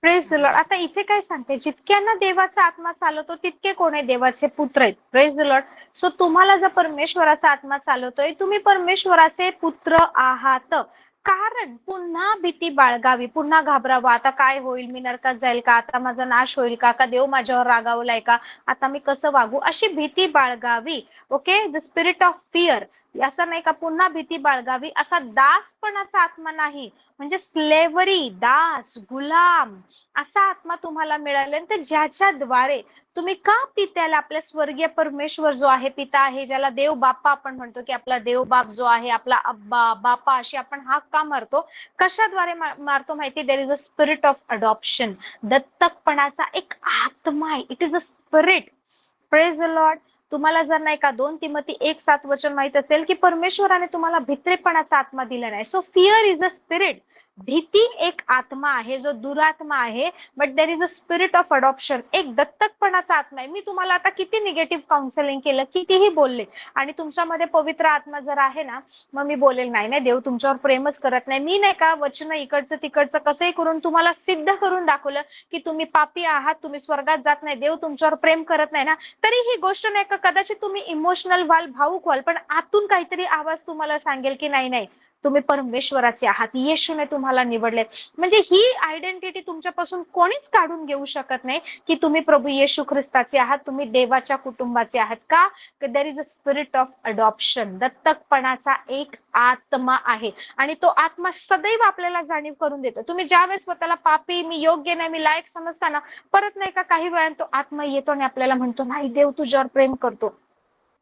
Praise the Lord. आता इथे काय सांगते, जितक्यांना देवाचा आत्मा चालवतो तितके कोण आहे, देवाचे पुत्र आहेत. Praise the Lord. सो तुम्हाला जर परमेश्वराचा आत्मा चालवतोय, तुम्ही परमेश्वराचे पुत्र आहात. कारण पुन्हा भीती बाळगावी, पुन्हा घाबरावं, आता काय होईल, मी नरकात जाईल का, आता माझा नाश होईल का, का देव माझ्यावर रागावलाय का, आता मी कसं वागू, अशी भीती बाळगावी. Okay, the spirit of fear, असं नाही का, पुन्हा भीती बाळगावी, असा दासपणाचा आत्मा नाही, म्हणजे स्लेवरी, दास, गुलाम, असा आत्मा तुम्हाला मिळाला. तर ज्याच्याद्वारे तुम्ही का पित्याला, आपल्या स्वर्गीय परमेश्वर जो आहे, पिता आहे, ज्याला देव बाप्पा आपण म्हणतो, की आपला देव बाप जो आहे, आपला अब्बा बापा अशी आपण हाक का मारतो, कशाद्वारे मारतो माहिती, there is a spirit of adoption. दत्तकपणाचा एक आत्मा आहे, it is a spirit. Praise the lord. तुम्हाला जर नाही का 2 तिमोथी 1:7 वचन माहित असेल, की परमेश्वराने तुम्हाला भित्रेपणाचा आत्मा दिला नाही. So fear is a spirit. भीती एक आत्मा आहे, जो दुरात्मा आहे, but there is a spirit of adoption, एक दत्तकपणाचा आत्मा आहे. मी तुम्हाला आता किती निगेटिव्ह काउन्सिलिंग केलं, कितीही बोलले, आणि तुमच्यामध्ये पवित्र आत्मा जर आहे ना, मग मी बोलेल नाही नाही देव तुमच्यावर प्रेमच करत नाही. मी नाही का वचन इकडचं तिकडचं कसंही करून तुम्हाला सिद्ध करून दाखवलं की तुम्ही पापी आहात, तुम्ही स्वर्गात जात नाही, देव तुमच्यावर प्रेम करत नाही ना, तरी ही गोष्ट नाही का, कदाचित तुम्ही इमोशनल व्हाल, भावुक व्हाल, पण आतून काहीतरी आवाज तुम्हाला सांगेल की नाही नाही तुम्ही परमेश्वराचे आहात, येशूने तुम्हाला निवडले. म्हणजे ही आयडेंटिटी तुमच्यापासून कोणीच काढून घेऊ शकत नाही की तुम्ही प्रभू येशू ख्रिस्ताचे आहात, तुम्ही देवाच्या कुटुंबाचे आहात. का? There is a spirit of adoption. दत्तकपणाचा एक आत्मा आहे आणि तो आत्मा सदैव आपल्याला जाणीव करून देतो. तुम्ही ज्यावेळेस स्वतःला पापी, मी योग्य नाही, मी लायक समजताना, परत नाही का काही वेळा तो आत्मा येतो आणि आपल्याला म्हणतो नाही देव तुझ्यावर प्रेम करतो,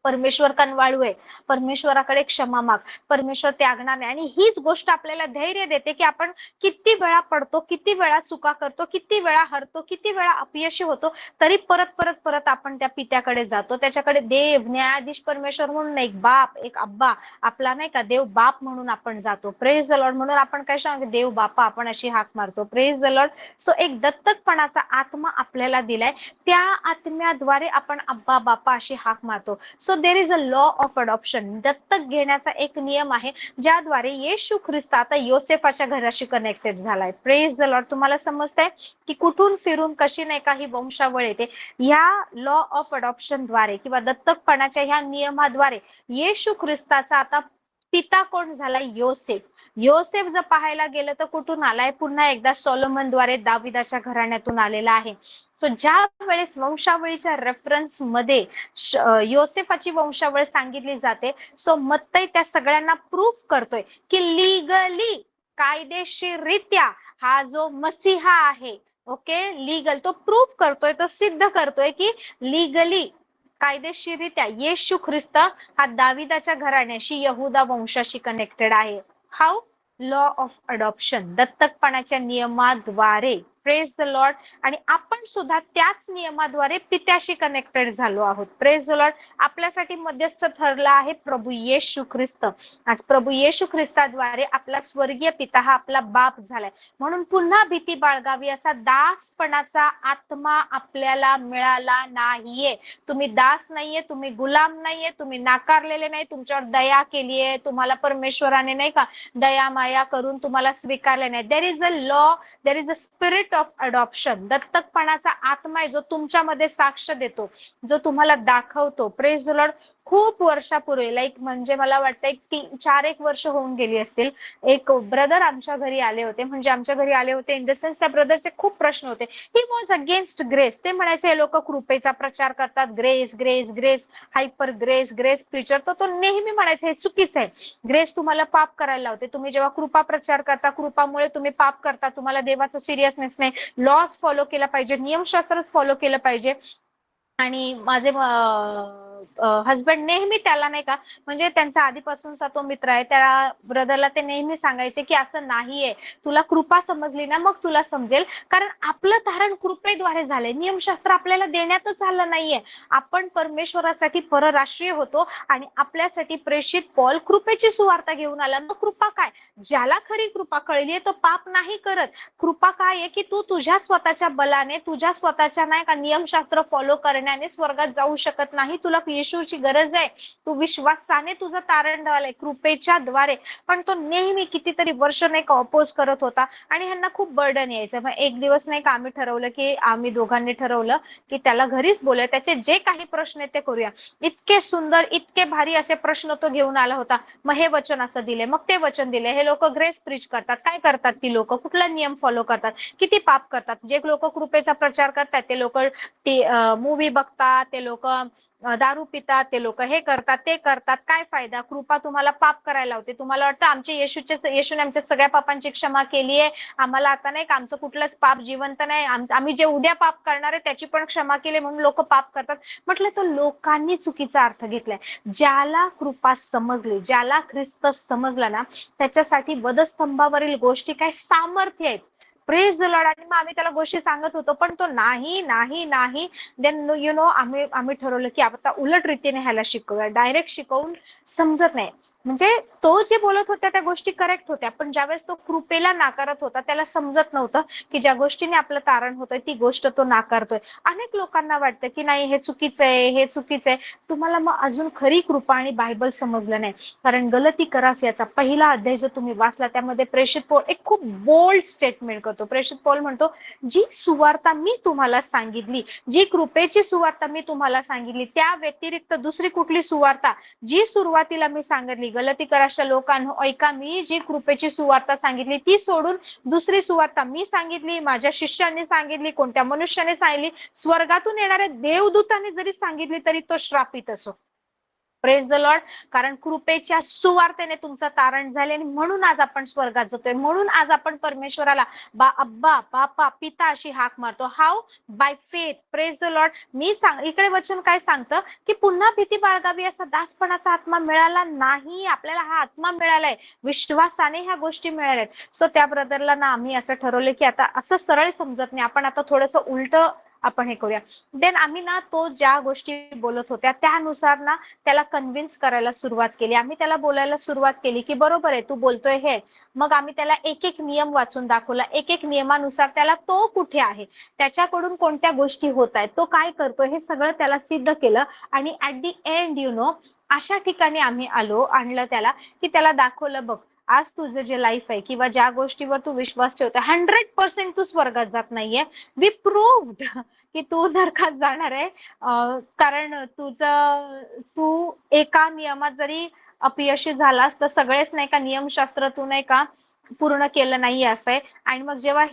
परमेश्वर कनवाळू आहे, परमेश्वराकडे क्षमा माग, परमेश्वर त्यागणार नाही. आणि हीच गोष्ट आपल्याला धैर्य देते की आपण किती वेळा पडतो, किती वेळा चुका करतो, किती वेळा हरतो, किती वेळा अपयशी होतो, तरी परत परत परत आपण त्या पित्याकडे जातो, त्याच्याकडे देव, न्यायाधीश परमेश्वर म्हणून एक बाप, एक अब्बा, आपला नाही का देव बाप म्हणून आपण जातो. Praise the Lord. म्हणून आपण काय सांगतो, देव बापा आपण अशी हाक मारतो. Praise the Lord. सो एक दत्तकपणाचा आत्मा आपल्याला दिलाय, त्या आत्म्याद्वारे आपण अब्बा बापा अशी हाक मारतो. So so there is a law of adoption. दत्तक घेण्याचा एक नियम आहे ज्याद्वारे येशू ख्रिस्त आता योसेफाच्या घराशी कनेक्टेड झालाय. Praise the lord. तुम्हाला समजतंय की कुठून फिरून कशी नाही काही वंशावळ येते. या लॉ ऑफ अडॉप्शन द्वारे किंवा दत्तकपणाच्या ह्या नियमाद्वारे येशू ख्रिस्ताचा आता पिता कोण झालाय? योसेफ. योसेफ जर पाहायला गेलं तर कुठून आलाय? पुन्हा एकदा सोलोमनद्वारे दाविदाच्या घराण्यातून आलेला आहे. सो ज्या वेळेस वंशावळीच्या रेफरन्स मध्ये योसेफाची वंशावळ सांगितली जाते, सो मत्तई त्या सगळ्यांना प्रूफ करतोय की लीगली, कायदेशीररित्या हा जो मसीहा आहे, ओके, लीगल, तो प्रूफ करतोय, तो सिद्ध करतोय की लीगली, कायदेशीररित्या येशू ख्रिस्त हा दाविदाच्या घराण्याशी, यहुदा वंशाशी कनेक्टेड आहे. हाऊ? लॉ ऑफ अडॉप्शन, दत्तकपणाच्या नियमाद्वारे. Praise the lord. आणि आपण सुद्धा त्याच नियमाद्वारे पित्याशी कनेक्टेड झालो आहोत. Praise the lord. आपल्यासाठी मध्यस्थ ठरला आहे प्रभू येशू ख्रिस्त. आज प्रभू येशू ख्रिस्ताद्वारे आपला स्वर्गीय पिता हा आपला बाप झालाय. म्हणून पुन्हा भीती बाळगावी असा दासपणाचा आत्मा आपल्याला मिळाला नाहीये. तुम्ही दास नाहीये, तुम्ही गुलाम नाहीये, तुम्ही नाकारलेले नाही, तुमच्यावर दया केलीये, तुम्हाला परमेश्वराने नाही का दया माया करून तुम्हाला स्वीकारले नाही. There is a law, there is a spirit of adoption. दत्तकपणाचा आत्मा आहे जो तुमच्यामध्ये साक्ष देतो, जो तुम्हाला दाखवतो. Praise the lord. खूप वर्षापूर्वी, लाईक म्हणजे मला वाटतं एक 4-1 वर्ष होऊन गेली असतील, एक ब्रदर आमच्या घरी आले होते. म्हणजे आमच्या घरी आले होते इन द सेन्स त्या ब्रदरचे खूप प्रश्न होते. He was against grace. ते म्हणायचे हे लोक कृपेचा प्रचार करतात, grace grace grace, hyper grace grace preacher. तर तो नेहमी म्हणायचा हे चुकीचं आहे. ग्रेस तुम्हाला पाप करायला लावते. तुम्ही जेव्हा कृपा प्रचार करता, कृपामुळे तुम्ही पाप करता, तुम्हाला देवाचं सिरियसनेस नाही. लॉज फॉलो केला पाहिजे, नियमशास्त्रच फॉलो केलं पाहिजे. आणि माझे हजबंड नेहमी त्याला नाही का, म्हणजे त्यांचा आधीपासूनचा तो मित्र आहे, त्या ब्रदरला ते नेहमी सांगायचे की असं नाहीये, तुला कृपा समजली ना मग तुला समजेल. कारण आपलं तारण कृपेद्वारे झालंय, नियमशास्त्र आपल्याला देण्यातच आलं नाहीये. आपण परमेश्वरासाठी परराष्ट्रीय होतो आणि आपल्यासाठी प्रेषित पॉल कृपेची सुवार्ता घेऊन आला. मग कृपा काय? ज्याला खरी कृपा कळलीये तो पाप नाही करत. कृपा काय आहे की तू तुझ्या स्वतःच्या बलाने, तुझ्या स्वतःच्या नाही का नियमशास्त्र फॉलो करण्याने स्वर्गात जाऊ शकत नाही. तुला येशूची गरज आहे. तू विश्वासाने तुझं तारण झालंय कृपेच्या द्वारे. पण तो नेहमी कितीतरी वर्ष नाही का अपोज करत होता आणि ह्यांना खूप बर्डन यायचं. मग एक दिवस नाही का आम्ही ठरवलं की आम्ही दोघांनी ठरवलं की त्याला घरीच बोलूया, त्याचे जे काही प्रश्न आहेत ते करूया. इतके सुंदर, इतके भारी असे प्रश्न तो घेऊन आला होता. मग हे वचन असं दिले, मग ते वचन दिले, हे लोक ग्रेस प्रीच करतात, काय करतात ती लोक, कुठला नियम फॉलो करतात, किती पाप करतात. जे लोक कृपेचा प्रचार करतात ते लोक मूवी बघतात, ते लोक दारू पितात, ते लोक हे करतात ते करतात. काय फायदा? कृपा तुम्हाला पाप करायला होते. तुम्हाला वाटतं आमच्या येशूने आमच्या सगळ्या पापांची क्षमा केली आहे, आम्हाला आता नाही का आमचं कुठलंच पाप जिवंत नाही, आम्ही जे उद्या पाप करणार आहे त्याची पण क्षमा केली म्हणून लोक पाप करतात. म्हटलं तो लोकांनी चुकीचा अर्थ घेतलाय. ज्याला कृपा समजली, ज्याला ख्रिस्त समजला ना, त्याच्यासाठी वधस्तंभावरील गोष्टी काय सामर्थ्य आहेत. Praise the lord. आणि मग आम्ही त्याला गोष्टी सांगत होतो पण तो नाही नाही नाही. देन यु नो आम्ही ठरवलं की आता उलट रीतीने ह्याला शिकवूया. डायरेक्ट शिकवून समजत नाही. म्हणजे तो जे बोलत होता त्या गोष्टी करेक्ट होत्या, पण ज्यावेळेस तो कृपेला नाकारत होता त्याला समजत नव्हतं की ज्या गोष्टीने आपलं तारण होतंय ती गोष्ट तो नाकारतोय. अनेक लोकांना वाटतं की नाही हे चुकीचं आहे, हे चुकीचं आहे. तुम्हाला मग अजून खरी कृपा आणि बायबल समजलं नाही. कारण गलती करास याचा पहिला अध्याय जर तुम्ही वाचला त्यामध्ये प्रेषित पौल एक खूप बोल्ड स्टेटमेंट करतो. प्रेषित पौल म्हणतो जी सुवार्ता मी तुम्हाला सांगितली, जी कृपेची सुवार्ता मी तुम्हाला सांगितली, त्या व्यतिरिक्त दुसरी कुठली सुवार्ता जी सुरुवातीला मी सांगितली, गलती कराच्या लोकांनो ऐका, मी जी कृपेची सुवार्ता सांगितली ती सोडून दुसरी सुवार्ता मी सांगितली, माझ्या शिष्याने सांगितली, कोणत्या मनुष्याने सांगितली, स्वर्गातून येणाऱ्या देवदूताने जरी सांगितली तरी तो श्रापित असो. Praise the Lord. कारण कृपेच्या सुवार्तेने तुमचं तारण झाले आणि म्हणून आज आपण स्वर्गात जातोय. म्हणून आज आपण परमेश्वराला अब्बा, बापा, पिता अशी हाक मारतो. How? By faith. Praise the lord. इकडे वचन काय सांगतं की पुन्हा भीती बाळगावी असा दासपणाचा आत्मा मिळाला नाही. आपल्याला हा आत्मा मिळालाय, विश्वासाने ह्या गोष्टी मिळाल्यात. सो त्या ब्रदरला ना आम्ही असं ठरवलं की आता असं सरळ समजत नाही, आपण आता थोडंसं उलट आपण हे करूया. देन आम्ही ना तो ज्या गोष्टी बोलत होत्या त्यानुसार ना त्याला कन्व्हिन्स करायला सुरुवात केली. आम्ही त्याला बोलायला सुरुवात केली की बरोबर आहे तू बोलतोय हे. मग आम्ही त्याला एक एक नियम वाचून दाखवला, एक एक नियमानुसार त्याला तो कुठे आहे, त्याच्याकडून कोणत्या गोष्टी होत आहेत, तो काय करतोय, हे सगळं त्याला सिद्ध केलं. आणि ऍट दी एंड अशा ठिकाणी आम्ही आणलं त्याला की त्याला दाखवलं बघ आज तुझं जे लाईफ आहे किंवा ज्या गोष्टीवर तू विश्वास ठेवतो 100% तू स्वर्गात जात नाहीये. वी प्रूव्ड की तू नरकात जाणार आहे. कारण तू एका नियमात जरी अपयशी झालास तर सगळेच नाही का नियमशास्त्र तू नाही का पूर्ण केलं नाहीये असं आहे. आणि मग जेव्हा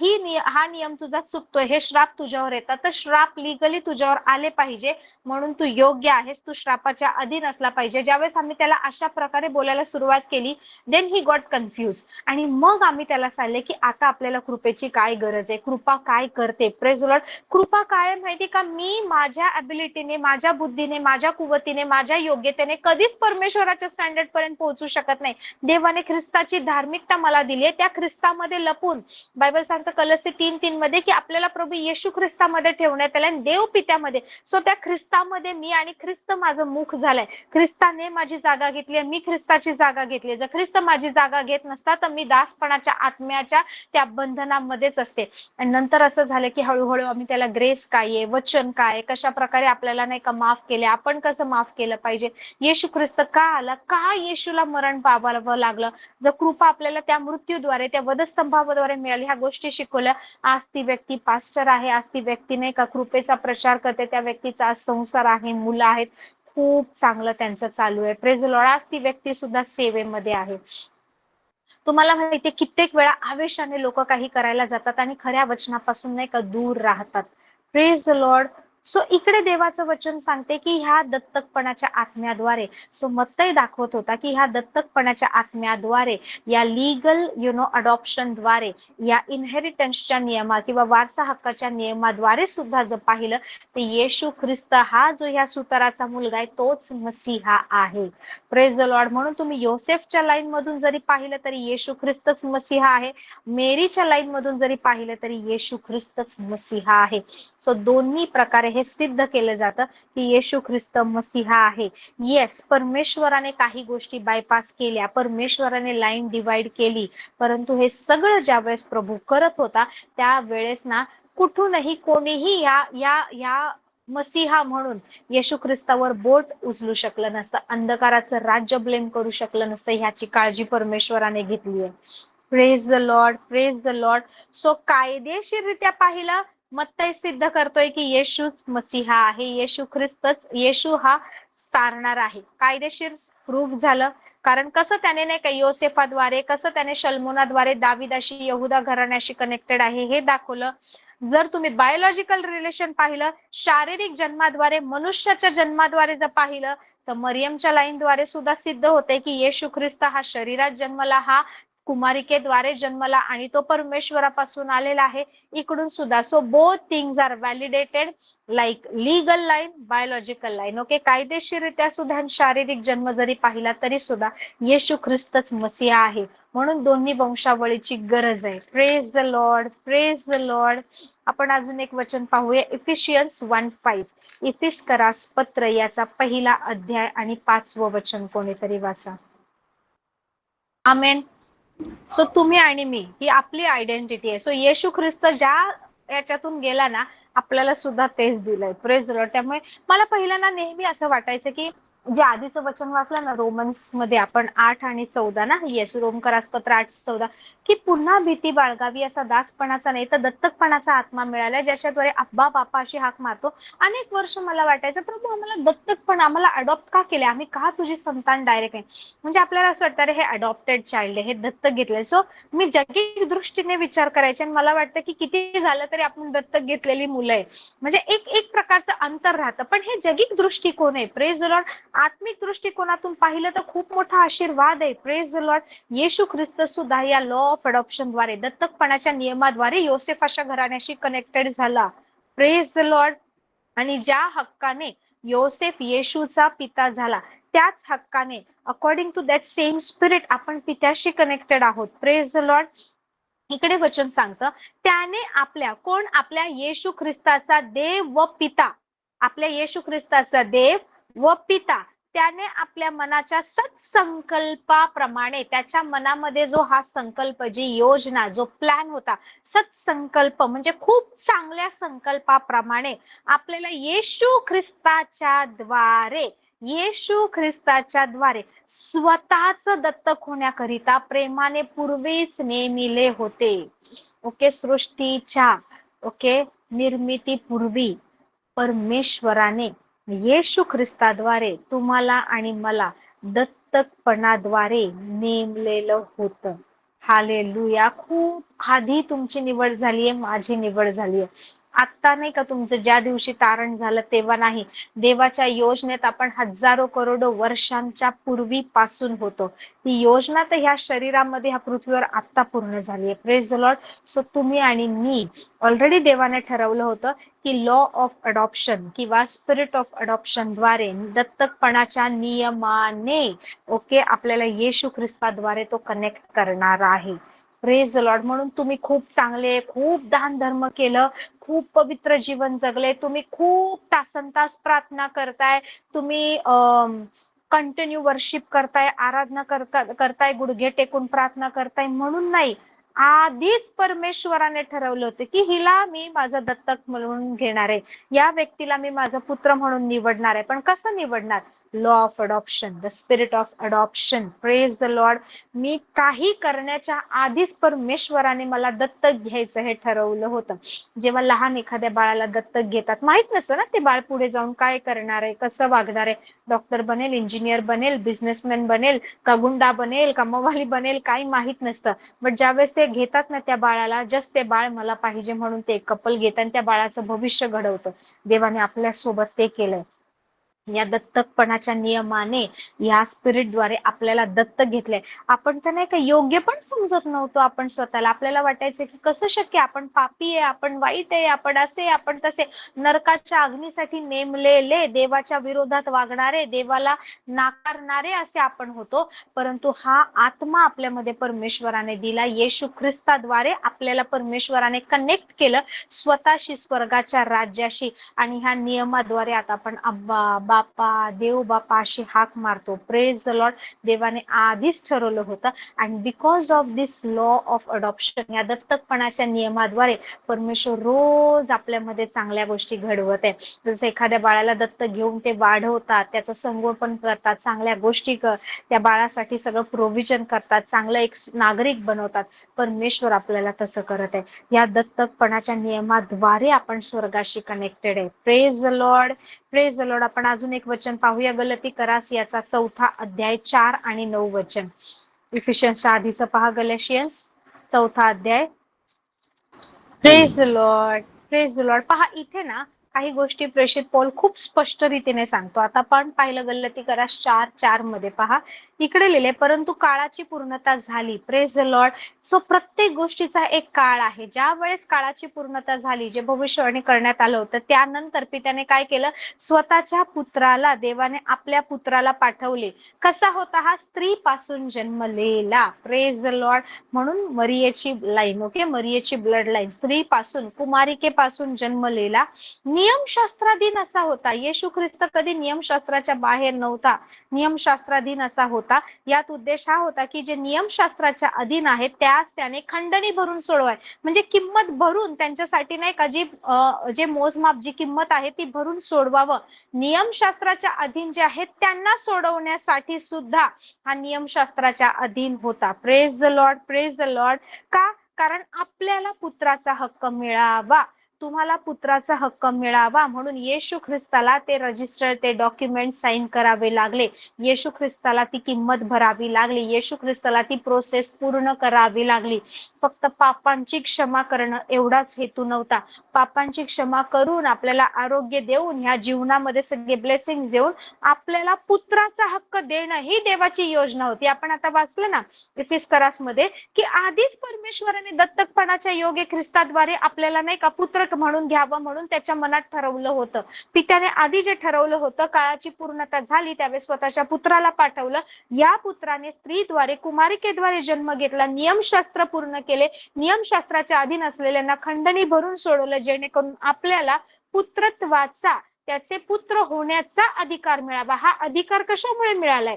हा नियम तुझा चुकतोय, हे श्राप तुझ्यावर येतात, तर श्राप लिगली तुझ्यावर आले पाहिजे म्हणून तू योग्य आहेस, तू श्रापाच्या अधीन असला पाहिजे. ज्यावेळेस आम्ही त्याला अशा प्रकारे बोलायला सुरुवात केली देन ही गॉट कन्फ्युज. आणि मग आम्ही त्याला सांगितले की आता आपल्याला कृपेची काय गरज आहे, कृपा काय करते. Praise Lord. कृपा काय माहिती का, मी माझ्या अबिलिटीने, माझ्या बुद्धीने, माझ्या कुवतीने, माझ्या योग्यतेने कधीच परमेश्वराच्या स्टँडर्ड पर्यंत पोहोचू शकत नाही. देवाने ख्रिस्ताची धार्मिकता मला दिली आहे, त्या ख्रिस्तामध्ये लपून बायबल सांगतं कलसी 3:3 मध्ये की आपल्याला प्रभू येशू ख्रिस्तामध्ये ठेवण्यात आले आणि देव पित्यामध्ये. सो त्या ख्रिस्तामध्ये मी आणि ख्रिस्त माझं मुख झालंय. ख्रिस्ताने माझी जागा घेतली आहे, मी ख्रिस्ताची जागा घेतली. जर ख्रिस्त माझी जागा घेत नसता तर मी दासपणाच्या आत्म्याच्या त्या बंधनामध्येच असते. आणि नंतर असं झालं की हळूहळू आम्ही त्याला ग्रेस काय आहे, वचन काय, कशा प्रकारे आपल्याला नाही का माफ केले, आपण कसं माफ केलं पाहिजे, येशू ख्रिस्त का आला, का येशूला मरण पाहावं लागलं, जर कृपा आपल्याला त्या मृत्यूद्वारे, त्या वधस्तंभाद्वारे मिळाली, ह्या गोष्टी शिकवल्या. आज ती व्यक्ती पास्टर आहे, आज ती व्यक्ती नाही का कृपेचा प्रचार करते, त्या व्यक्तीचा आज संसार आहे, मुलं आहेत, खूप चांगलं त्यांचं चालू आहे. Praise Lord. आज ती व्यक्ती सुद्धा सेवेमध्ये आहे. तुम्हाला माहितीये कित्येक वेळा आवेशाने लोक काही करायला जातात आणि खऱ्या वचनापासून नाही का दूर राहतात. Praise the Lord. सो इकडे देवाचं वचन सांगते की ह्या दत्तकपणाच्या आत्म्याद्वारे, सो मत्तई दाखवत होता की ह्या दत्तकपणाच्या आत्म्याद्वारे, या लिगल अडॉप्शनद्वारे, या इनहेरिटन्सच्या नियमा किंवा वारसा हक्काच्या नियमाद्वारे सुद्धा जर पाहिलं तर येशू ख्रिस्त हा जो ह्या सुताराचा मुलगा आहे तोच मसीहा आहे. Praise the Lord. म्हणून तुम्ही योसेफच्या लाईन मधून जरी पाहिलं तरी येशू ख्रिस्तच मसीहा आहे, मेरीच्या लाईन मधून जरी पाहिलं तरी येशू ख्रिस्तच मसीहा आहे. सो दोन्ही प्रकारे हे सिद्ध केलं जातं की येशू ख्रिस्त मसीहा आहे. येस, परमेश्वराने काही गोष्टी बायपास केल्या, परमेश्वराने लाईन डिवाइड केली, परंतु हे सगळं ज्यावेळेस प्रभू करत होता त्यावेळेस ना कुठूनही कोणीही या मसीहा म्हणून येशू ख्रिस्तावर बोट उचलू शकलं नसतं, अंधकाराचं राज्य ब्लेम करू शकलं नसतं. ह्याची काळजी परमेश्वराने घेतली आहे. Praise the Lord, praise the Lord. So कायदेशीररित्या पाहिलं मत्तई सिद्ध करतोय की येशूच मसीहा आहे, येशू ख्रिस्तच, येशू हा तारणार आहे. कायदेशीर प्रूफ झालं. कारण कसं त्याने नाही का योसेफाद्वारे, कसं त्याने शल्मोनाद्वारे दाविदाशी, यहुदा घराण्याशी कनेक्टेड आहे हे दाखवलं. जर तुम्ही बायोलॉजिकल रिलेशन पाहिलं, शारीरिक जन्माद्वारे, मनुष्याच्या जन्माद्वारे जर पाहिलं तर मरियमच्या लाईनद्वारे सुद्धा सिद्ध होते की येशू ख्रिस्त हा शरीरात जन्मला, हा कुमारिकेद्वारे जन्मला आणि तो परमेश्वरापासून आलेला आहे इकडून सुद्धा. So both things are validated, like legal line, biological line. Okay, कायदेशीररित्या सुद्धा शारीरिक जन्म जरी पाहिला तरी सुद्धा येशू ख्रिस्तच मसीहा आहे. म्हणून दोन्ही वंशावळीची गरज आहे. Praise the Lord, praise the Lord. आपण अजून एक वचन पाहूया, इफिशियन्स 1:5. इफिस्करास पत्र याचा पहिला अध्याय आणि 5वं वचन कोणीतरी वाचा. आमेन. सो तुम्ही आणि मी ही आपली आयडेंटिटी आहे. सो येशू ख्रिस्त ज्या याच्यातून गेला ना आपल्याला सुद्धा तेच दिलंय. Praise Lord. त्यामुळे मला पहिल्यांदा नेहमी असं वाटायचं की जे आधीचं वचन वाचलं ना रोमन्स मध्ये आपण 8 आणि 14 ना, येस, रोमकरास पत्र 8:14, की पुन्हा भीती बाळगावी असा दासपणाचा नाही तर दत्तकपणाचा आत्मा मिळाला ज्याच्याद्वारे अब्बा बापा अशी हाक मारतो. अनेक वर्ष मला वाटायचं प्रभू आम्हाला दत्तकपण, आम्हाला अडॉप्ट का केले, आम्ही का तुझी संतान डायरेक्ट आहे. म्हणजे आपल्याला असं वाटतं अरे हे अडॉप्टेड चाइल्ड आहे, हे दत्तक घेतलंय. सो मी जगिक दृष्टीने विचार करायचे आणि मला वाटतं की किती झालं तरी आपण दत्तक घेतलेली मुलं आहे. म्हणजे एक एक प्रकारचं अंतर राहतं. पण हे जगिक दृष्टिकोन आहे. Praise the lord. आत्मिक दृष्टिकोनातून पाहिलं तर खूप मोठा आशीर्वाद आहे. Praise the Lord. येशू ख्रिस्त सुद्धा या लॉ ऑफ अडॉप्शनद्वारे, दत्तकपणाच्या नियमाद्वारे योसेफाच्या घराण्याशी कनेक्टेड झाला. Praise the lord. आणि ज्या हक्काने योसेफ येशूचा पिता झाला त्याच हक्काने according to that same spirit आपण पित्याशी कनेक्टेड आहोत. Praise the lord. इकडे वचन सांगतं, त्याने आपल्या, कोण? आपल्या येशू ख्रिस्ताचा देव व पिता, आपल्या येशू ख्रिस्ताचा देव व पिता, त्याने आपल्या मनाच्या सत्संकल्पाप्रमाणे, त्याच्या मनामध्ये जो हा संकल्प, जी योजना, जो प्लॅन होता, सत्संकल्प म्हणजे खूप चांगल्या संकल्पाप्रमाणे आपल्याला येशू ख्रिस्ताच्या द्वारे, येशू ख्रिस्ताच्या द्वारे स्वतःच दत्तक होण्याकरिता प्रेमाने पूर्वीच नेमिले होते. ओके, सृष्टीच्या निर्मितीपूर्वी परमेश्वराने येशू ख्रिस्ताद्वारे तुम्हाला आणि मला दत्तकपणाद्वारे नेमलेलं होतं. हालेलुया. खूप आधी तुमची निवड झालीये, माझी निवड झालीये. आता नाही का तुमचं ज्या दिवशी तारण झालं तेव्हा नाही. देवाच्या योजनेत आपण हजारो करोडो वर्षांच्या पूर्वीपासून होतो. ती योजना तर ह्या शरीरामध्ये, ह्या पृथ्वीवर आता पूर्ण झालीये. Praise the Lord. सो तुम्ही आणि मी ऑलरेडी देवाने ठरवलं होतं की लॉ ऑफ अडॉप्शन किंवा स्पिरिट ऑफ अडॉप्शन द्वारे, दत्तकपणाच्या नियमाने आपल्याला येशू ख्रिस्ताद्वारे तो कनेक्ट करणार आहे. Praise the Lord. म्हणून तुम्ही खूप चांगले, खूप दान धर्म केलं, खूप पवित्र जीवन जगले, तुम्ही खूप तासनतास प्रार्थना करताय, तुम्ही कंटिन्यू वर्शिप करताय, आराधना करताय, गुडघे टेकून प्रार्थना करताय म्हणून नाही. आधीच परमेश्वराने ठरवलं होतं की हिला मी माझं दत्तक म्हणून घेणार आहे, या व्यक्तीला मी माझा पुत्र म्हणून निवडणार आहे. पण कसं निवडणार? Law of adoption, the spirit of adoption. Praise the lord. मी काही करण्याच्या आधीच परमेश्वराने मला दत्तक घ्यायचं हे ठरवलं होतं. जेव्हा लहान एखाद्या बाळाला दत्तक घेतात, माहित नसतं ना ते बाळ पुढे जाऊन काय करणार आहे, कसं वागणार आहे, डॉक्टर बनेल, इंजिनियर बनेल, बिझनेसमॅन बनेल, का गुंडा बनेल, का मवाली बनेल, काही माहित नसतं. बट ज्यावेळेस ते घेतात ना त्या बाळाला, जस्ट ते बाळ मला पाहिजे म्हणून ते कपल घेतात आणि त्या बाळाचं भविष्य घडवतं. देवाने आपल्या सोबत ते केलंय. या दत्तकपणाच्या नियमाने, या स्पिरिटद्वारे आपल्याला दत्तक घेतलंय. आपण तर नाही का योग्य पण समजत नव्हतो आपण स्वतःला. आपल्याला वाटायचं की कसं शक्य, आपण पापी आहे, आपण वाईट आहे, आपण असे, आपण तसे, नरकाच्या अग्नीसाठी नेमलेले, देवाच्या विरोधात वागणारे, देवाला नाकारणारे असे आपण होतो. परंतु हा आत्मा आपल्यामध्ये परमेश्वराने दिला. येशू ख्रिस्ताद्वारे आपल्याला परमेश्वराने कनेक्ट केलं स्वतःशी, स्वर्गाच्या राज्याशी. आणि ह्या नियमाद्वारे आता आपण अब्बा, बापा, देव बापा अशी हाक मारतो. Praise the Lord. देवाने आधीच ठरवलं होतं. आणि because of this law of adoption, या दत्तकपणाच्या नियमाद्वारे परमेश्वर रोज आपल्यामध्ये चांगल्या गोष्टी घडवत आहे. जसं एखाद्या बाळाला दत्तक घेऊन ते वाढवतात, त्याचं संगोपन करतात, चांगल्या गोष्टी त्या बाळासाठी सगळं प्रोव्हिजन करतात, चांगलं एक नागरिक बनवतात. परमेश्वर आपल्याला तसं करत आहे. या दत्तकपणाच्या नियमाद्वारे आपण स्वर्गाशी कनेक्टेड आहे. Praise the Lord. Praise the Lord. आपण अजून एक वचन पाहूया, गलती करासियाचा 4 अध्याय 4 आणि 9 वचन. इफिशियन्सच्या आधीचं पहा, गलेशियन्स 4 अध्याय. Praise the Lord. Praise the Lord. पहा इथे ना काही गोष्टी प्रेषित पौल खूप स्पष्ट रीतीने सांगतो. आता आपण पाहिलं गलती करास 4:4 मध्ये पहा, इकडे लिहिले, परंतु काळाची पूर्णता झाली. Praise the Lord. सो प्रत्येक गोष्टीचा एक काळ आहे. ज्या वेळेस काळाची पूर्णता झाली, जे भविष्यवाणी करण्यात आलं होतं, त्यानंतर पित्याने काय केलं? स्वतःच्या पुत्राला, देवाने आपल्या पुत्राला पाठवले. कसा होता हा? स्त्रीपासून जन्मलेला. Praise the Lord. म्हणून मरियेची लाईन, मरियेची ब्लड लाईन, स्त्रीपासून, कुमारिकेपासून जन्मलेला, नियमशास्त्राधीन असा होता. येशू ख्रिस्त कधी नियमशास्त्राच्या बाहेर नव्हता, नियमशास्त्राधीन असा होता. यात उद्देश हा होता की जे नियमशास्त्राच्या अधीन आहेत त्यास त्याने खंडणी भरून सोडवाय, म्हणजे किंमत भरून त्यांच्यासाठी नाही का, जी जे मोजमाप, जी किंमत आहे ती भरून सोडवावं. नियमशास्त्राच्या अधीन जे आहेत त्यांना सोडवण्यासाठी सुद्धा हा नियमशास्त्राच्या अधीन होता. Praise the Lord. Praise the Lord. का? कारण आपल्याला पुत्राचा हक्क मिळावा, तुम्हाला पुत्राचा हक्क मिळावा, म्हणून येशू ख्रिस्ताला ते रजिस्टर, ते डॉक्युमेंट साइन करावे लागले. येशू ख्रिस्ताला ती किंमत भरावी लागली. येशू ख्रिस्ताला ती प्रोसेस पूर्ण करावी लागली. फक्त पापांची क्षमा करणं एवढाच हेतू नव्हता. पापांची क्षमा करून, आपल्याला आरोग्य देऊन, ह्या जीवनामध्ये सगळे ब्लेसिंग देऊन आपल्याला पुत्राचा हक्क देणं ही देवाची योजना होती. आपण आता वाचलं ना इफिसकरास मध्ये की आधीच परमेश्वराने दत्तकपणाच्या योगे ख्रिस्ताद्वारे आपल्याला नाही का पुत्र पुत्र म्हणून घ्यावं म्हणून त्याच्या मनात ठरवलं होतं. पित्याने आधी जे ठरवलं होतं, काळाची पूर्णता झाली त्यावेळेस स्वतःच्या पुत्राला पाठवलं. या पुत्राने स्त्रीद्वारे कुमारिकेद्वारे जन्म घेतला, नियमशास्त्र पूर्ण केले, नियमशास्त्राच्या अधीन असलेल्यांना खंडणी भरून सोडवलं, जेणेकरून आपल्याला पुत्रत्वाचा, त्याचे पुत्र होण्याचा अधिकार मिळावा. हा अधिकार कशामुळे मिळालाय?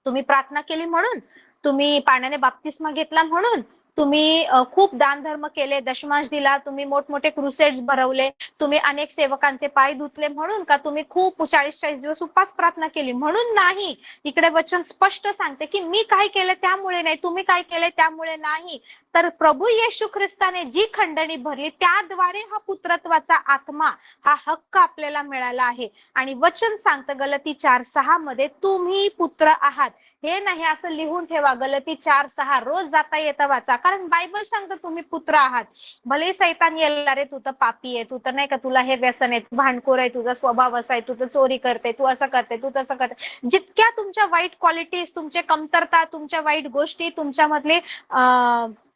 तुम्ही प्रार्थना केली म्हणून, तुम्ही पाण्याने बाप्तिस्मा घेतला म्हणून, तुम्ही खूप दान धर्म केले, दशमांश दिला, तुम्ही मोठमोठे क्रुसेड्स भरवले, तुम्ही अनेक सेवकांचे पाय धुतले म्हणून, का तुम्ही खूप 40-40 दिवस उपास प्रार्थना केली म्हणून नाही. इकडे वचन स्पष्ट सांगते की मी काय केलं त्यामुळे नाही, तुम्ही काय केले त्यामुळे नाही, तर प्रभू येशू ख्रिस्ताने जी खंडणी भरली त्याद्वारे हा पुत्रत्वाचा आत्मा, हा हक्क आपल्याला मिळाला आहे. आणि वचन सांगतं गलती 4:6 मध्ये, तुम्ही पुत्र आहात. हे नाही असं लिहून ठेवा, गलती 4:6 रोज जाता येता वाचा, कारण बायबल सांगतं तुम्ही पुत्र आहात. भले सैतान यायला, रे तू तर पापी आहे, तू तर नाही का, तुला हे व्यसन आहे, भांडखोर आहे, तुझा स्वभाव असा आहे, तू तर चोरी करते, तू असं करते, तू तसं करते, जितक्या तुमच्या वाईट क्वालिटीज, तुमचे कमतरता, तुमच्या वाईट गोष्टी, तुमच्यामधले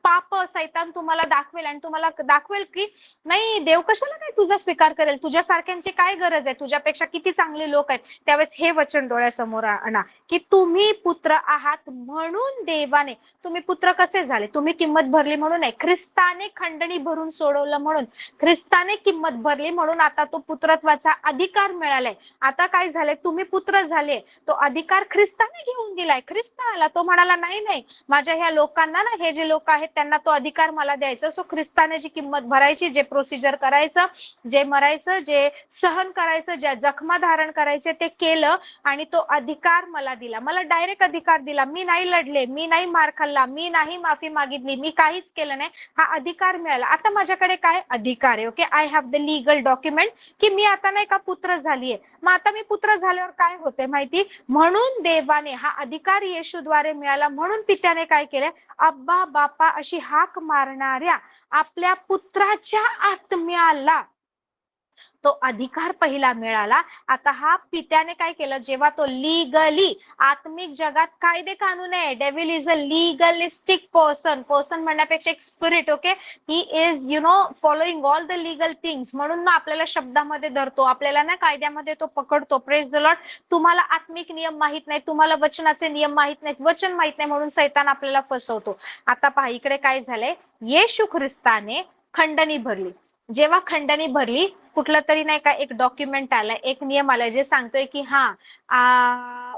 पाप सैतान तुम्हाला दाखवेल आणि तुम्हाला दाखवेल की नाही, देव कशाला नाही तुझा स्वीकार करेल, तुझ्यासारख्यांची काय गरज आहे, तुझ्यापेक्षा किती चांगले लोक आहेत. त्यावेळेस हे वचन डोळ्यासमोर आणा की तुम्ही पुत्र आहात म्हणून देवाने, तुम्ही पुत्र कसे झाले, तुम्ही किंमत भरली म्हणून नाही, ख्रिस्ताने खंडणी भरून सोडवलं म्हणून, ख्रिस्ताने किंमत भरली म्हणून आता तो पुत्रत्वाचा अधिकार मिळालाय. आता काय झाले, तुम्ही पुत्र झाले, तो अधिकार ख्रिस्ताने घेऊन दिलाय. ख्रिस्ताला तो म्हणाला नाही नाही, माझ्या ह्या लोकांना ना, हे जे लोक आहेत त्यांना तो अधिकार मला द्यायचा. सो ख्रिस्ताने जी किंमत भरायची, जे प्रोसिजर करायचं, जे मरायचं, जे सहन करायचं, ज्या जखमा धारण करायचे ते केलं आणि तो अधिकार मला दिला. मला डायरेक्ट अधिकार दिला. मी नाही लढले, मी नाही मार खाल्ला, मी नाही माफी मागितली, मी काहीच केलं नाही, हा अधिकार मिळाला. आता माझ्याकडे काय अधिकार आहे? Okay, I have the legal document की मी आता नाही का पुत्र झालीये. मग आता मी पुत्र झाल्यावर काय होते माहिती? म्हणून देवाने हा अधिकार येशूद्वारे मिळाला म्हणून पित्याने काय केलंय, अब्बा बापा अशी हाक मारणाऱ्या आपल्या पुत्राच्या आत्म्याला तो अधिकार पहिला मिळाला. आता हा पित्याने काय केलं, जेव्हा तो लीगली, आत्मिक जगात कायदे कानून आहे, devil is a legalistic person, person म्हणण्यापेक्षा एक spirit. Okay, he is following all the legal things, म्हणून ना आपल्याला शब्दामध्ये धरतो, आपल्याला ना कायद्यामध्ये तो पकडतो. Praise the lord. तुम्हाला आत्मिक नियम माहित नाही, तुम्हाला वचनाचे नियम माहित नाहीत, वचन माहित नाही म्हणून सैतान आपल्याला फसवतो. आता पहा इकडे काय झालंय, येशू ख्रिस्ताने खंडणी भरली. जेव्हा खंडणी भरली, कुठलं तरी नाही का एक डॉक्युमेंट आलंय, एक नियम आलाय जे सांगतोय की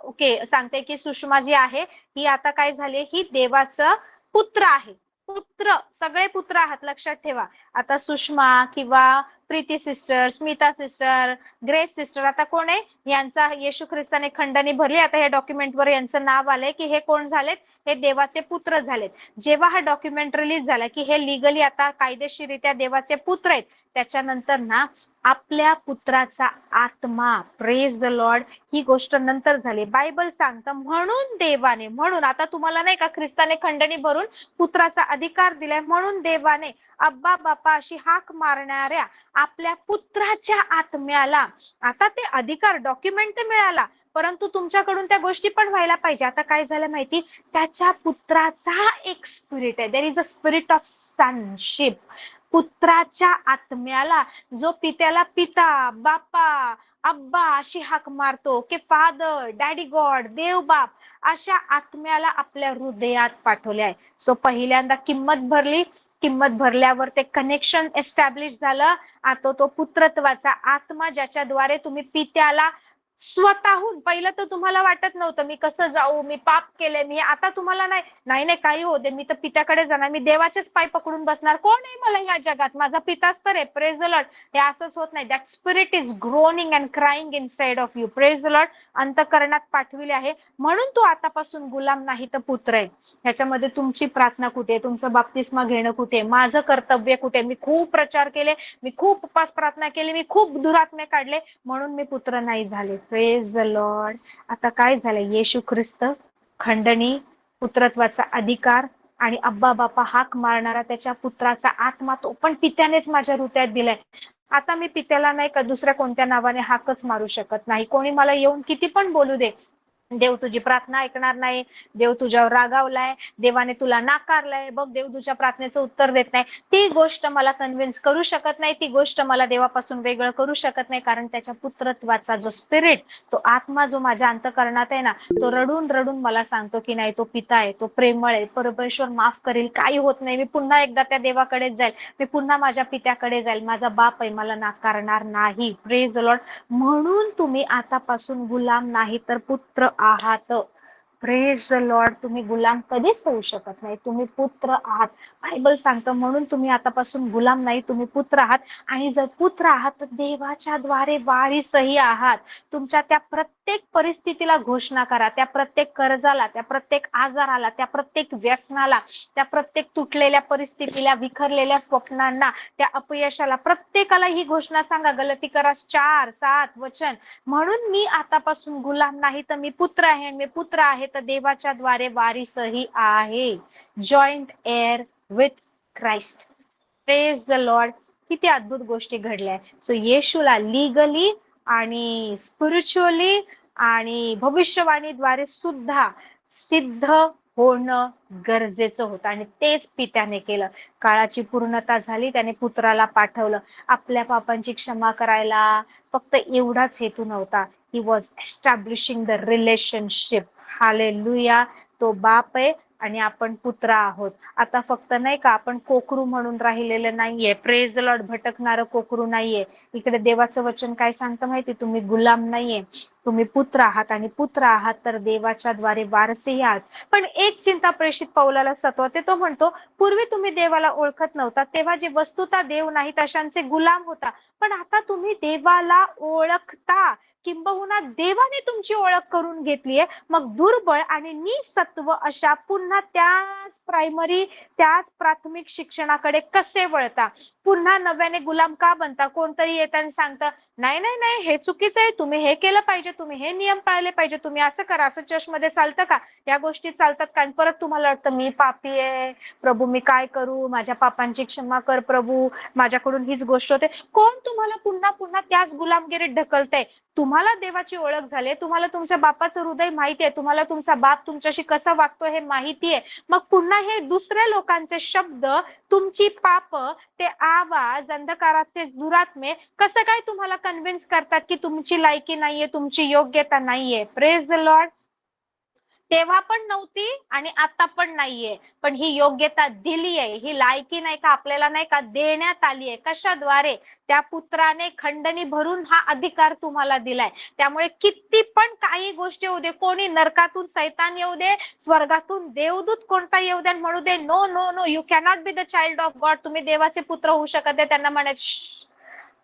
ओके, सांगते की सुषमा जी आहे ही आता काय झाली, ही देवाचं पुत्र आहे. पुत्र, सगळे पुत्र आहात लक्षात ठेवा. आता सुषमा किंवा Preeti sister, Smita sister, grace sister, आता कोण आहे, यांचा येशू ख्रिस्ताने खंडणी भरली. आता या डॉक्युमेंटवर यांचं नाव आलंय की हे कोण झालेत, हे देवाचे पुत्र झालेत. जेव्हा हा डॉक्युमेंट रिलीज झाला की हे लिगली आता कायदेशीररित्या देवाचे पुत्र आहेत, त्याच्यानंतर ना आपल्या पुत्राचा आत्मा, प्रेज द लॉर्ड, ही गोष्ट नंतर झाली. बायबल सांगतं म्हणून देवाने, म्हणून आता तुम्हाला नाही का ख्रिस्ताने खंडणी भरून पुत्राचा अधिकार दिलाय, म्हणून देवाने अब्बा बापा अशी हाक मारणाऱ्या आपल्या पुत्राच्या आत्म्याला, आता ते अधिकार डॉक्युमेंट मिळाला, परंतु तुमच्याकडून त्या गोष्टी पण व्हायला पाहिजे. आता काय झालं माहिती, त्याच्या पुत्राचा एक स्पिरिट आहे, there is a spirit of sonship. पुत्राच्या आत्म्याला, जो पित्याला पिता, बापा, अब्बा अशी हाक मारतो की फादर, डॅडी गॉड, देव बाप, अशा आत्म्याला आपल्या हृदयात पाठवले आहे. सो पहिल्यांदा किंमत भरली, किंमत भरल्यावर ते कनेक्शन एस्टॅब्लिश झालं. आता तो पुत्रत्वाचा आत्मा, ज्याच्याद्वारे तुम्ही पित्याला स्वतःहून, पहिलं तर तुम्हाला वाटत नव्हतं मी कसं जाऊ, मी पाप केले, मी आता तुम्हाला नाही नाही काही होते, मी तर पित्याकडे जाणार, मी देवाचेच पाय पकडून बसणार, कोण आहे मला ह्या जगात, माझा पिताच तर आहे. Praise the lord. हे असंच होत नाही. That spirit is groaning and crying inside of you. Praise the lord. अंतःकरणात पाठविले आहे, म्हणून तू आतापासून गुलाम नाही तर पुत्र आहे. ह्याच्यामध्ये तुमची प्रार्थना कुठे, तुमचं बाप्तिस्मा घेणं कुठे, माझं कर्तव्य कुठे, मी खूप प्रचार केले, मी खूप उपास प्रार्थना केली, मी खूप दुरात्मे काढले, म्हणून मी पुत्र नाही झाले. Praise the Lord. आता काय झालं, येशू ख्रिस्त खंडणी, पुत्रत्वाचा अधिकार आणि अब्बा बापा हाक मारणारा त्याच्या पुत्राचा आत्मा, तो पण पित्यानेच माझ्या हृदयात दिलाय. आता मी पित्याला नाही का दुसऱ्या कोणत्या नावाने हाकच मारू शकत नाही. कोणी मला येऊन किती पण बोलू दे, देव तुझी प्रार्थना ऐकणार नाही, देव तुझ्यावर रागावलाय, देवाने तुला नाकारलंय, बघ देव तुझ्या प्रार्थनेचं उत्तर देत नाही. ती गोष्ट मला कन्व्हिन्स करू शकत नाही, ती गोष्ट मला देवापासून वेगळं करू शकत नाही, कारण त्याच्या पुत्रत्वाचा जो स्पिरिट, तो आत्मा जो माझ्या अंतःकरणात आहे ना, तो रडून रडून मला सांगतो की नाही, तो पिता आहे, तो प्रेमळ आहे, परमेश्वर माफ करेल, काही होत नाही, मी पुन्हा एकदा त्या देवाकडेच जाईल, मी पुन्हा माझ्या पित्याकडे जाईल, माझा बाप आहे, मला नाकारणार नाही. Praise the Lord. म्हणून तुम्ही आतापासून गुलाम नाही तर पुत्र आहात. Praise the lord. तुम्ही गुलाम कधीच होऊ शकत नाही, तुम्ही पुत्र आहात. बायबल सांगतं म्हणून तुम्ही आतापासून गुलाम नाही, तुम्ही पुत्र आहात. आणि जर पुत्र आहात तर देवाच्या द्वारे वारीसही आहात. तुमच्या त्या प्रत्येक परिस्थितीला घोषणा करा, त्या प्रत्येक कर्जाला, त्या प्रत्येक आजाराला, त्या प्रत्येक व्यसनाला, त्या प्रत्येक तुटलेल्या परिस्थितीला, विखरलेल्या स्वप्नांना, त्या अपयशाला, प्रत्येकाला ही घोषणा सांगा. गलतीकरा 4:7 वचन. म्हणून मी आतापासून गुलाम नाही तर मी पुत्र आहे, मी पुत्र आहे तर देवाच्या द्वारे वारीसही आहे. Joint air with Christ. Praise the Lord. किती अद्भुत गोष्टी घडल्या. सो येशूला लीगली आणि स्पिरिच्युअली आणि भविष्यवाणीद्वारे सुद्धा सिद्ध होणं गरजेचं होतं, आणि तेच पित्याने केलं. काळाची पूर्णता झाली, त्याने पुत्राला पाठवलं आपल्या पापांची क्षमा करायला. फक्त एवढाच हेतू नव्हता. He was establishing the relationship. Hallelujah. तो बाप आहे आणि आपण पुत्र आहोत. आता फक्त नाही का आपण कोकरू म्हणून राहिलेलं नाहीये. Praise the Lord. भटकणारं कोकरू नाहीये. इकडे देवाचं वचन काय सांगतं माहिती, तुम्ही गुलाम नाहीये, तुम्ही पुत्र आहात, आणि पुत्र आहात तर देवाच्या द्वारे वारसेही आहात. पण एक चिंता प्रेषित पौलाला सतवते. तो म्हणतो, पूर्वी तुम्ही देवाला ओळखत नव्हता, तेव्हा जे वस्तुता देव नाही तशांचे गुलाम होता, पण आता तुम्ही देवाला ओळखता, किंबहुना देवाने तुमची ओळख करून घेतलीये. मग दुर्बळ आणि निसत्व अशा पुन्हा त्याच त्याच प्राथमिक शिक्षणाकडे कसे वळता? पुन्हा नव्याने गुलाम का बनता? कोणतरी येतं आणि सांगतं, नाही नाही नाही, हे चुकीचं आहे, तुम्ही हे केलं पाहिजे, तुम्ही हे नियम पाळले पाहिजे, तुम्ही असं करा, असं चर्चमध्ये चालतं का, या गोष्टी चालतात का? आणि परत तुम्हाला वाटतं, मी पापी आहे प्रभू, मी काय करू, माझ्या पापांची क्षमा कर प्रभू, माझ्याकडून हीच गोष्ट होते. कोण तुम्हाला पुन्हा पुन्हा त्याच गुलामगिरीत ढकलतंय? तुम्हाला देवाची ओळख झाली, तुम्हाला तुमच्या बापाचं हृदय माहिती आहे, तुम्हाला तुमचा बाप तुमच्याशी कसा वागतो हे माहिती आहे. मग पुन्हा हे दुसऱ्या लोकांचे शब्द, तुमची पाप, ते आवाज, अंधकाराचे दुरात्मे कसं काय तुम्हाला कन्व्हिन्स करतात की तुमची लायकी नाहीये, तुमची योग्यता नाहीये? Praise the Lord. तेव्हा पण नव्हती आणि आता पण नाहीये, पण ही योग्यता दिली आहे, ही लायकी नाही का आपल्याला नाही का देण्यात आली आहे. कशाद्वारे? त्या पुत्राने खंडणी भरून हा अधिकार तुम्हाला दिलाय. त्यामुळे किती पण काही गोष्टी येऊ दे, कोणी नरकातून सैतान येऊ दे, स्वर्गातून देवदूत कोणता येऊ दे, म्हणू दे, no no no, you cannot be the child of God. तुम्ही देवाचे पुत्र होऊ शकत नाही. त्यांना म्हणायचं,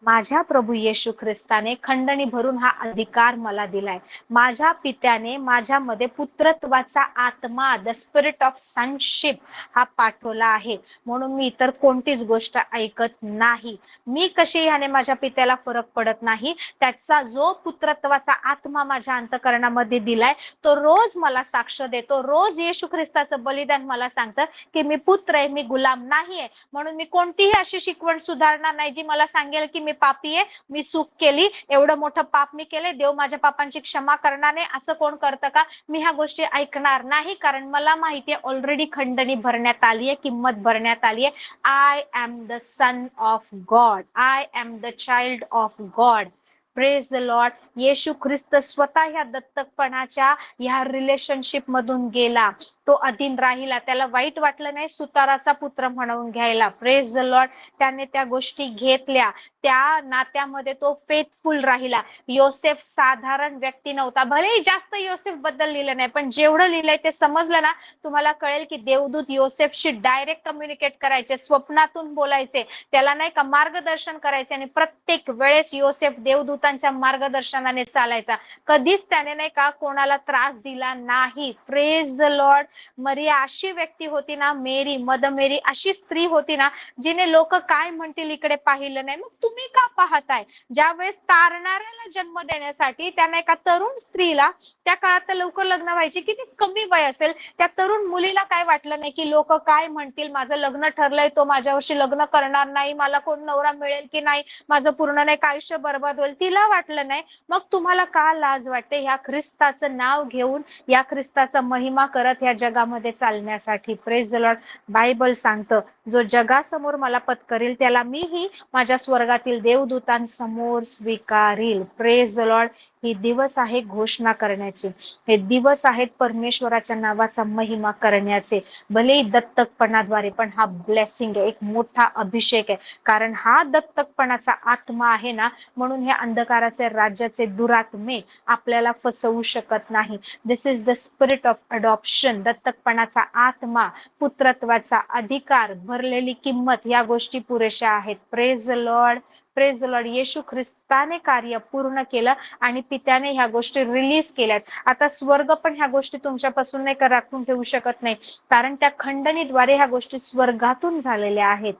माझ्या प्रभू येशू ख्रिस्ताने खंडणी भरून हा अधिकार मला दिलाय. माझ्या पित्याने माझ्यामध्ये पुत्रत्वाचा आत्मा, द स्पिरिट ऑफ सनशिप, हा पाठवला आहे. म्हणून मी इतर कोणतीच गोष्ट ऐकत नाही. मी कशी ह्याने माझ्या पित्याला फरक पडत नाही. त्याचा जो पुत्रत्वाचा आत्मा माझ्या अंतःकरणामध्ये दिलाय, तो रोज मला साक्ष देतो. रोज येशू ख्रिस्ताचं बलिदान मला सांगतं की मी पुत्र आहे, मी गुलाम नाहीये. म्हणून मी कोणतीही अशी शिकवण सुधारणार नाही जी मला सांगेल की मी पापी आहे, मी चूक केली, एवढं मोठं पाप मी केले, देव माझ्या पापांची क्षमा करणार नाही, असं कोण करतं का? मी ह्या गोष्टी ऐकणार नाही, कारण मला माहितीये ऑलरेडी खंडणी भरण्यात आली आहे, किंमत भरण्यात आली आहे. I am the son of God, I am the child of God. Praise the Lord. येशू ख्रिस्त स्वतः ह्या दत्तकपणाच्या ह्या रिलेशनशिप मधून गेला. तो अधीन राहिला, त्याला वाईट वाटलं नाही सुताराचा पुत्र म्हणून घ्यायला. Praise the Lord. त्याने त्या गोष्टी घेतल्या, त्या नात्यामध्ये तो फेथफुल राहिला. योसेफ साधारण व्यक्ती नव्हता. भलेही जास्त योसेफ बद्दल लिहिलं नाही, पण जेवढं लिहिलंय ते समजलं ना, तुम्हाला कळेल की देवदूत योसेफशी डायरेक्ट कम्युनिकेट करायचे, स्वप्नातून बोलायचे, त्याला नाही का मार्गदर्शन करायचे, आणि प्रत्येक वेळेस योसेफ देवदूतांच्या मार्गदर्शनाने चालायचा. कधीच त्याने नाही का कोणाला त्रास दिला नाही. Praise the Lord. मरिया अशी व्यक्ती होती ना, मेरी मदर मेरी अशी स्त्री होती ना, जिने लोक काय म्हणतील इकडे पाहिलं नाही. मग तुम्ही का पाहताय? ज्यावेळेस तारणाऱ्याला जन्म देण्यासाठी त्यांना एका तरुण स्त्रीला, त्या काळात तर लवकर लग्न व्हायचे, किती कमी वय असेल, त्या तरुण मुलीला काय वाटलं नाही की लोक काय म्हणतील, माझं लग्न ठरलंय, तो माझ्यावर्षी लग्न करणार नाही, मला कोण नवरा मिळेल की नाही, माझं पूर्ण नाही आयुष्य बर्बाद होईल, तिला वाटलं नाही. मग तुम्हाला का लाज वाटते ह्या ख्रिस्ताचं नाव घेऊन, या ख्रिस्ताचा महिमा करत ह्या जगामध्ये चालण्यासाठी? Praise the Lord. बायबल सांगतं, जो जगासमोर मला पत्करेल त्याला मीही माझ्या स्वर्गातील देवदूतांसमोर स्वीकारील. Praise the lord. हे दिवस आहे घोषणा करण्याचे, हे दिवस आहेत परमेश्वराच्या नावाचा महिमा करण्याचे. भले दत्तकपणाद्वारे, पण हा ब्लेसिंग आहे, एक मोठा अभिषेक आहे. कारण हा दत्तकपणाचा आत्मा आहे ना, म्हणून हे अंधकाराचे राज्याचे दुरात्मे आपल्याला फसवू शकत नाही. This is the spirit of adoption. दत्तकपणाचा आत्मा, पुत्रत्वाचा अधिकार, भरलेली किंमत, या गोष्टी पुरेशा आहेत. Praise the Lord. Praise the Lord. येशू ख्रिस्ताने कार्य पूर्ण केलं आणि पित्याने ह्या गोष्टी रिलीज केल्यात. आता स्वर्ग पण ह्या गोष्टी तुमच्यापासून नाही राखून ठेवू शकत नाही, कारण त्या खंडणीद्वारे ह्या गोष्टी स्वर्गातून झालेल्या आहेत.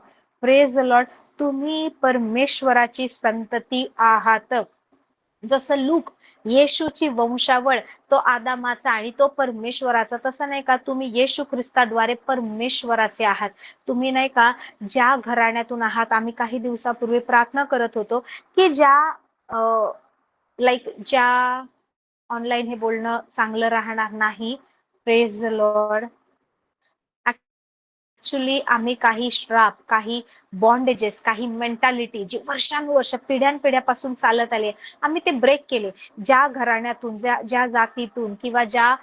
Praise the lord. तुम्ही परमेश्वराची संतती आहात. जसं लूक येशूची वंशावळ, तो आदामाचा आणि तो परमेश्वराचा, तसं नाही का तुम्ही येशू ख्रिस्ताद्वारे परमेश्वराचे आहात. तुम्ही नाही का ज्या घराण्यातून आहात, आम्ही काही दिवसापूर्वी प्रार्थना करत होतो की ज्या ज्या ऑनलाईन हे बोलणं चांगलं राहणार नाही. Praise the Lord. ऍक्च्युली आम्ही काही श्राप, काही बॉन्डेजेस, काही मेंटॅलिटी जी वर्षानुवर्ष पिढ्यानपिढ्यापासून चालत आली, आम्ही ते ब्रेक केले. ज्या घराण्यातून, ज्या जातीतून किंवा ज्या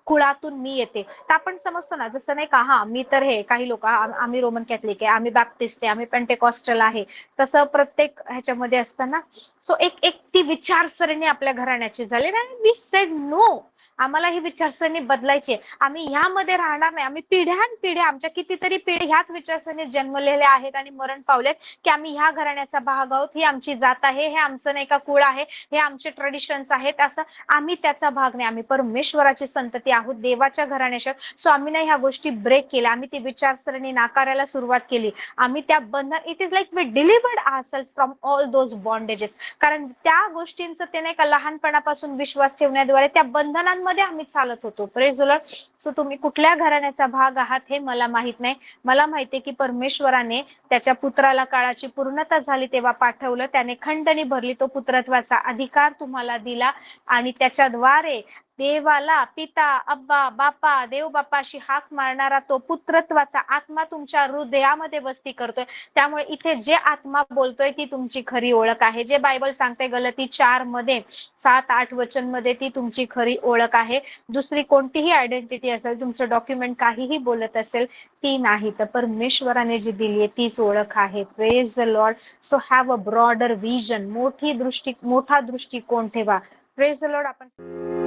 कुळातून मी येते, तर आपण समजतो ना, जसं नाही का, हा मी तर हे, काही लोक आम्ही रोमन कॅथलिक आहे, आम्ही बॅप्टिस्ट आहे, आम्ही पेंटेकॉस्टल आहे, तसं प्रत्येक ह्याच्यामध्ये असतं ना. सो एक एक ती विचारसरणी आपल्या घराण्याची झाली आणि वी सेड नो, आम्हाला ही विचारसरणी बदलायची. आम्ही ह्यामध्ये राहणार नाही. आम्ही पिढ्यानपिढ्या, आमच्या कितीतरी पिढी ह्याच विचारसरणीत जन्मलेल्या आहेत आणि मरण पावलेत की आम्ही ह्या घराण्याचा भाग आहोत, ही आमची जात आहे, हे आमचं नाही का कुळ आहे, हे आमचे ट्रेडिशन्स आहेत. असं आम्ही त्याचा भाग नाही, आम्ही परमेश्वराची संतती आहोत, देवाच्या घराण्याच्या. सो आम्ही नाही ह्या गोष्टी ब्रेक केल्या, आम्ही ती विचारसरणी नाकारायला सुरुवात केली. आम्ही त्या बंधन, it is like we delivered ourselves from all those bondages. कारण त्या गोष्टींचं ते नाही का लहानपणापासून विश्वास ठेवण्याद्वारे त्या बंधनांमध्ये आम्ही चालत होतो. Praise the Lord. सो तुम्ही कुठल्या घराण्याचा भाग आहात हे मला माहित नाही. मला माहितीये की परमेश्वराने त्याच्या पुत्राला काळाची पूर्णता झाली तेव्हा पाठवलं, त्याने खंडणी भरली, तो पुत्रत्वाचा अधिकार तुम्हाला दिला आणि त्याच्याद्वारे देवाला पिता, अब्बा, बापा, देव बापाशी हाक मारणारा तो पुत्रत्वाचा आत्मा तुमच्या हृदयामध्ये वस्ती करतोय. त्यामुळे इथे जे आत्मा बोलतोय ती तुमची खरी ओळख आहे. जे बायबल सांगते गलती 4 मध्ये 7-8 वचन मध्ये, ती तुमची खरी ओळख आहे. दुसरी कोणतीही आयडेंटिटी असेल, तुमचं डॉक्युमेंट काहीही बोलत असेल, ती नाही, तर परमेश्वराने जी दिली आहे तीच ओळख आहे. Praise the Lord. So have a broader vision. मोठा दृष्टिकोन ठेवा. Praise the Lord. आपण